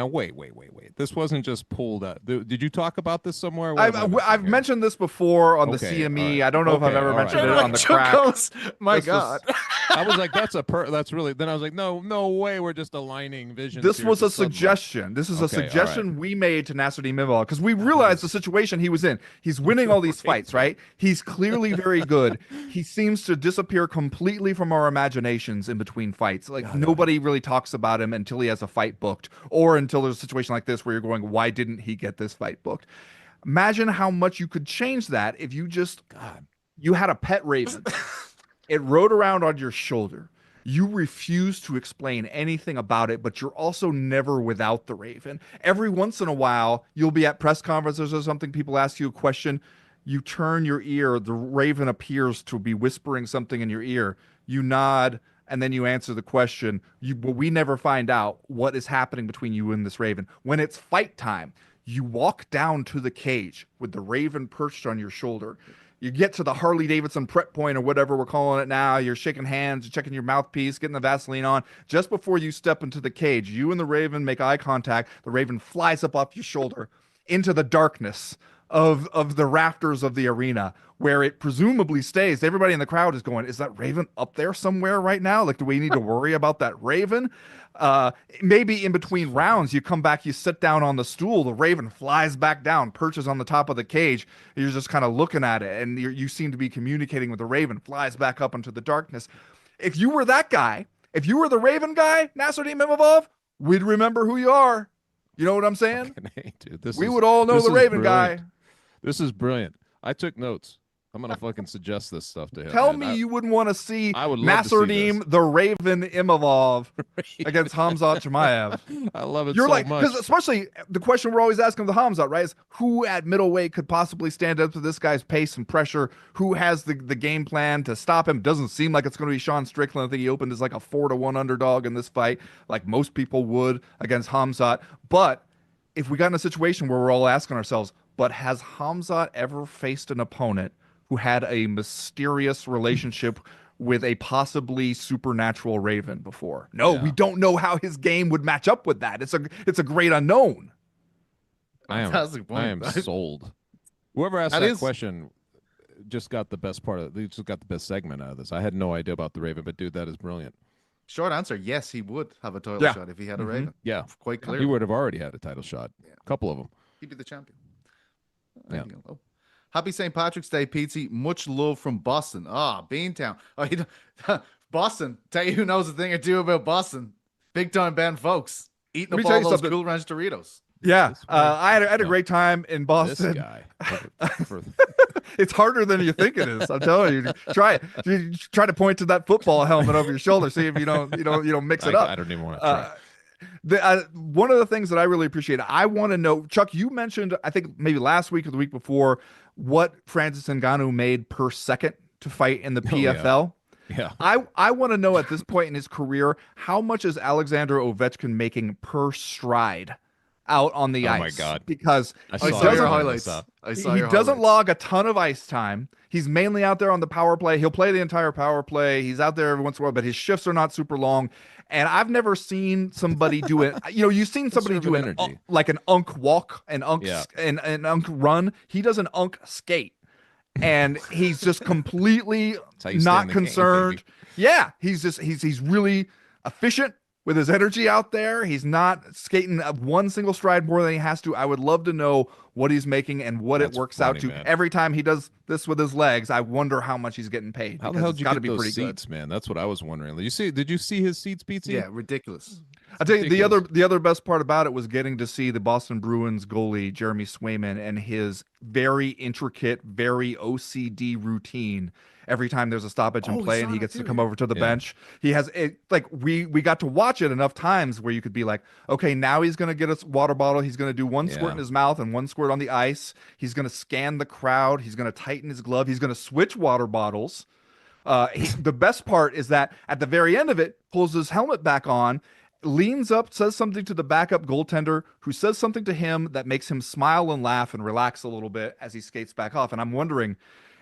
This wasn't just pulled out. Did you talk about this somewhere? I've mentioned this before on the CME. Right. I don't know if I've ever mentioned it on the Craic. My God. I was like, that's really. Then I was like, no way. We're just aligning visions. This was a suggestion. This is a suggestion we made to Nasruddin Imavov because we realized the situation he was in. He's winning all these fights, right? He's clearly very good. He seems to disappear completely from our imaginations in between fights. Like nobody really talks about him until he has a fight booked, or until there's a situation like this where you're going, why didn't he get this fight booked? Imagine how much you could change that if you just you had a pet raven. It rode around on your shoulder. You refuse to explain anything about it, but you're also never without the raven. Every once in a while, you'll be at press conferences or something. People ask you a question. You turn your ear. The raven appears to be whispering something in your ear. You nod, and then you answer the question. But we never find out what is happening between you and this raven. When it's fight time, you walk down to the cage with the raven perched on your shoulder. You get to the Harley Davidson prep point or whatever we're calling it now. You're shaking hands, you're checking your mouthpiece, getting the Vaseline on. Just before you step into the cage, you and the raven make eye contact. The raven flies up off your shoulder into the darkness of the rafters of the arena where it presumably stays. Everybody in the crowd is going, is that raven up there somewhere right now? Like, do we need to worry about that raven? Maybe in between rounds, you come back, you sit down on the stool, the raven flies back down, perches on the top of the cage. You're just kind of looking at it, and you seem to be communicating with the raven, flies back up into the darkness. If you were that guy, if you were the raven guy, Nasruddin Imavov, we'd remember who you are. You know what I'm saying? Hey, dude, we would all know the raven guy. This is brilliant. I took notes. I'm gonna fucking suggest this stuff to him. Tell me you wouldn't want to see Nasruddin the Raven Imavov against Khamzat Chimaev. I love it. You're so like, much. because especially the question we're always asking the Khamzat, right? Is who at middleweight could possibly stand up to this guy's pace and pressure? Who has the game plan to stop him? Doesn't seem like it's going to be Sean Strickland. I think he opened as like a 4-1 underdog in this fight, like most people would against Khamzat. But if we got in a situation where we're all asking ourselves, but has Khamzat ever faced an opponent who had a mysterious relationship with a possibly supernatural raven before? No, we don't know how his game would match up with that. It's a great unknown. I am sold. Whoever asked that question just got the best part of. They just got the best segment out of this. I had no idea about the raven, but dude, that is brilliant. Short answer: yes, he would have a title shot if he had a raven. Yeah, quite clear. He would have already had a title shot. Yeah. A couple of them. He'd be the champion. Yeah. Happy St. Patrick's Day, Petesy. Much love from Boston. Beantown. Boston. Tell you who knows a thing or two about Boston. Big time Ben folks. Eating up all those Cool Ranch Doritos. Yeah. I had a great time in Boston. This guy. It's harder than you think it is. I'm telling you. Try it. You try to point to that football helmet over your shoulder. See if you don't mix it up. I don't even want to try. One of the things that I really appreciate, I want to know, Chuck, you mentioned, I think maybe last week or the week before, what Francis Ngannou made per second to fight in the PFL. Yeah. I want to know at this point in his career, how much is Alexander Ovechkin making per stride out on the ice? Oh my God. Because he doesn't log a ton of ice time. He's mainly out there on the power play. He'll play the entire power play. He's out there every once in a while, but his shifts are not super long. And I've never seen somebody do it. You've seen somebody do like an unk walk, an unk run. He does an unk skate, and he's just completely not concerned. He's really efficient with his energy out there. He's not skating one single stride more than he has to. I would love to know what he's making and what That's it works funny, out to. man. Every time he does this with his legs, I wonder how much he's getting paid. How the because hell it's did you gotta get be those pretty seats, good. man? That's what I was wondering. Did you see his seats, Pete? Yeah, ridiculous. I'll tell you ridiculous. the other best part about it was getting to see the Boston Bruins goalie Jeremy Swayman and his very intricate, very OCD routine. Every time there's a stoppage in Oh, we play saw and he that gets to too, come yeah. over to the Yeah. bench, he has it like we got to watch it enough times where you could be like, okay, now he's gonna get a water bottle. He's gonna do one squirt in Yeah. his mouth and one squirt on the ice. He's gonna scan the crowd. He's gonna tighten his glove. He's gonna switch water bottles. The best part is that at the very end of it, pulls his helmet back on, leans up, says something to the backup goaltender, who says something to him that makes him smile and laugh and relax a little bit as he skates back off. And I'm wondering,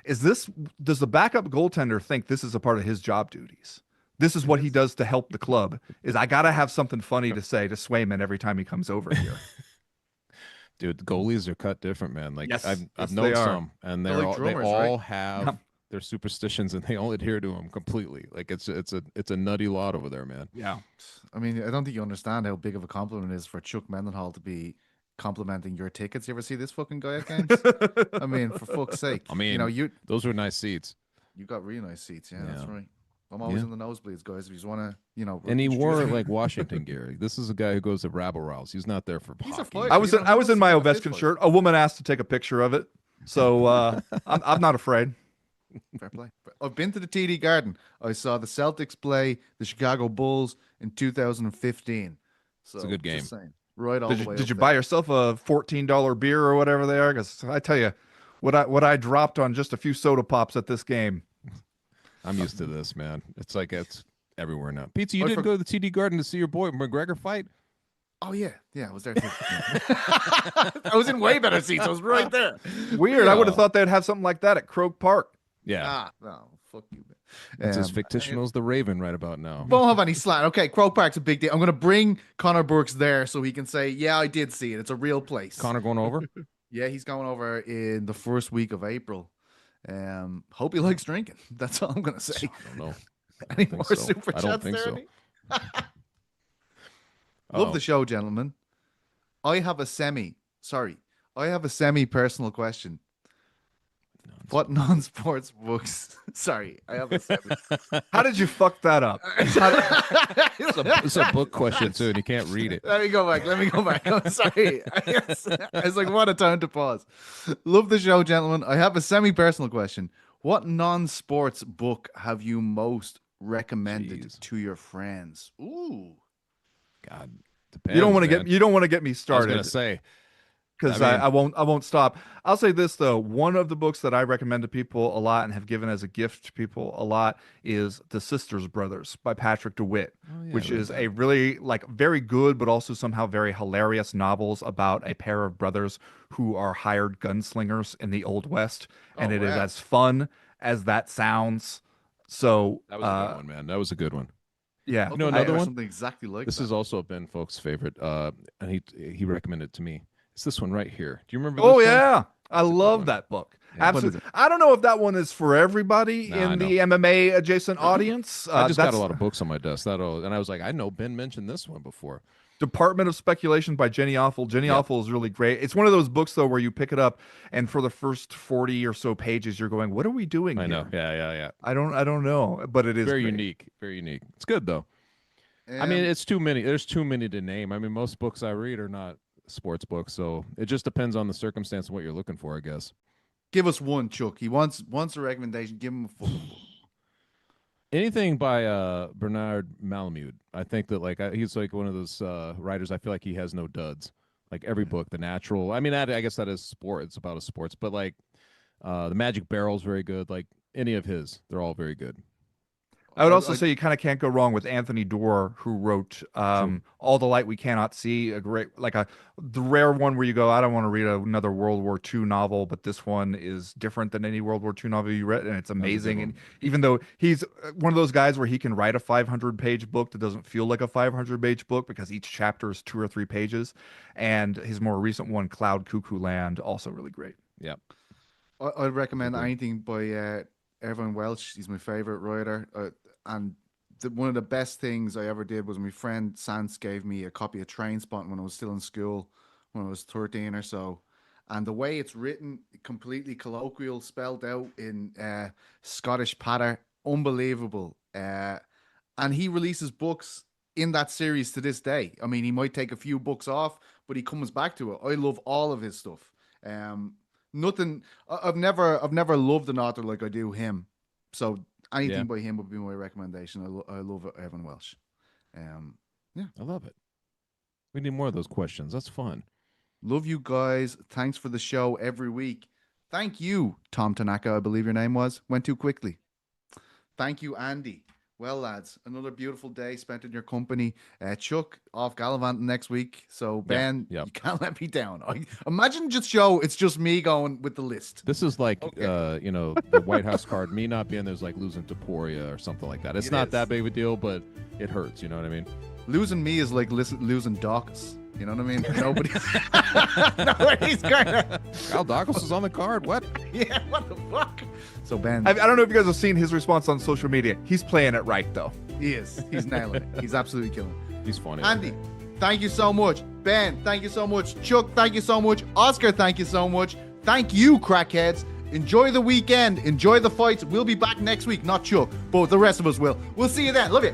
does the backup goaltender think this is a part of his job duties? This is what he does to help the club. Is I gotta have something funny to say to Swayman every time he comes over here. Dude, the goalies are cut different, man. Like Yes. I've Yes, known they are. some, and They're like they drummers, all right? have their superstitions, and they all adhere to them completely. Like it's a nutty lot over there, man. Yeah. I mean, I don't think you understand how big of a compliment it is for Chuck Mindenhall to be complimenting your tickets. You ever see this fucking guy at games? I mean, for fuck's sake. I mean, you those were nice seats, got really nice seats. Yeah, that's Yeah. right. I'm always Yeah. in the nosebleeds, guys. If you just want to, and he introduce wore me. like Washington gear. This is a guy who goes to rabble rouse. He's not there for He's a hockey. fighter. I was You in, know, I was in my he wants to Ovechkin fight. shirt. A woman asked to take a picture of it, so I'm not afraid. Fair play. I've been to the TD Garden. I saw the Celtics play the Chicago Bulls in 2015. So It's a good game. just saying. Right all Did the you, way did up you there. buy yourself a $14 beer or whatever they are? Because I tell you, what I dropped on just a few soda pops at this game. I'm used to this, man. It's like it's everywhere now. Pizza, you I didn't for- go to the TD Garden to see your boy McGregor fight? Oh yeah, I was there too. I was in way better seats. I was right there. Weird. I would have Yeah. thought they'd have something like that at Craic Park. Yeah, Ah, no, fuck you. Man. it's as fictional as the Raven right about now. Won't have any slant. Okay, Croke Park's a big deal. I'm gonna bring Connor Burks there so he can say, "Yeah, I did see it. It's a real place." Connor going over? Yeah, he's going over in the first week of April. Hope he likes drinking. That's all I'm gonna say. I don't know. Any think more so. super I don't chats think there? so. Ernie? Love Uh-oh. the show, gentlemen. I have a semi personal question. What non-sports books? Sorry, I have a semi. How did you fuck that up? It's a book question too, and you can't read it. Let me go back. I'm sorry. I was like, what a time to pause. Love the show, gentlemen. I have a semi-personal question. What non-sports book have you most recommended Jeez. to your friends? Ooh. God, depends, You don't want to man. get me I was started. gonna say Because I mean- I won't stop. I'll say this though, one of the books that I recommend to people a lot and have given as a gift to people a lot is The Sisters Brothers by Patrick DeWitt, yeah, which I read is that. a really very good but also somehow very hilarious novels about a pair of brothers who are hired gunslingers in the Old West, and Oh, it is wow. as fun as that sounds. So that was a good one, man. That was a good one. yeah, You know I another have one? Something exactly like This that. is also Ben Folks' favorite, and he recommended it to me. It's this one right here. Do you remember? Oh this one? yeah, I That's a good love one. that book. Yeah. What Absolutely. I don't know if that one is for everybody Nah, I in know. the MMA adjacent audience. I just got a that's lot of books on my desk. And I was like, I know Ben mentioned this one before. Department of Speculation by Jenny Awful. Jenny Yep. Awful is really great. It's one of those books though where you pick it up and for the first 40 or so pages you're going, what are we doing I here? know. Yeah. I don't know, but it is Very great. unique. Very unique. It's good though. I mean, it's too many. There's too many to name. I mean, most books I read are not sports books, so it just depends on the circumstance and what you're looking for, I guess. give us one, Chuck. He wants a recommendation. Give him a full. Anything by Bernard Malamud. I think that he's like one of those writers. I feel like he has no duds. Like every book, The Natural. I mean, I guess that is sport. It's about a sports, but like The Magic Barrel's very good. Like any of his, they're all very good. I would also say you kind of can't go wrong with Anthony Doerr, who wrote All the Light We Cannot See, the rare one where you go, I don't want to read another World War II novel, but this one is different than any World War II novel you read, and it's amazing. And even though he's one of those guys where he can write a 500-page book that doesn't feel like a 500-page book because each chapter is 2 or 3 pages, and his more recent one, Cloud Cuckoo Land, also really great. Yeah. I'd recommend anything by Evan Welch. He's my favorite writer, and one of the best things I ever did was my friend Sans gave me a copy of Trainspotting when I was still in school, when I was 13 or so. And the way it's written, completely colloquial, spelled out in Scottish patter, unbelievable. And he releases books in that series to this day. I mean, he might take a few books off, but he comes back to it. I love all of his stuff. Nothing. I've never loved an author like I do him. So anything by him would be my recommendation. I love Evan Welsh. Yeah, I love it. We need more of those questions. That's fun. Love you guys. Thanks for the show every week. Thank you, Tom Tanaka, I believe your name was. Went too quickly. Thank you, Andy. Well, lads, another beautiful day spent in your company. Chuck off gallivanting next week. So, Ben, you can't let me down. Imagine it's just me going with the list. This is like, the White House card. Me not being there's like losing to Poria or something like that. It's not that big of a deal, but it hurts. You know what I mean? Losing me is like losing Dawkins. You know what I mean? Nobody's gonna. Kyle Dawkins is on the card. What? Yeah, what the fuck? So Ben, I don't know if you guys have seen his response on social media. He's playing it right though. He is. He's nailing it. He's absolutely killing it. He's funny. Andy, thank you so much. Ben, thank you so much. Chuck, thank you so much. Oscar, thank you so much. Thank you, crackheads. Enjoy the weekend. Enjoy the fights. We'll be back next week. Not Chuck, but the rest of us will. We'll see you then. Love you.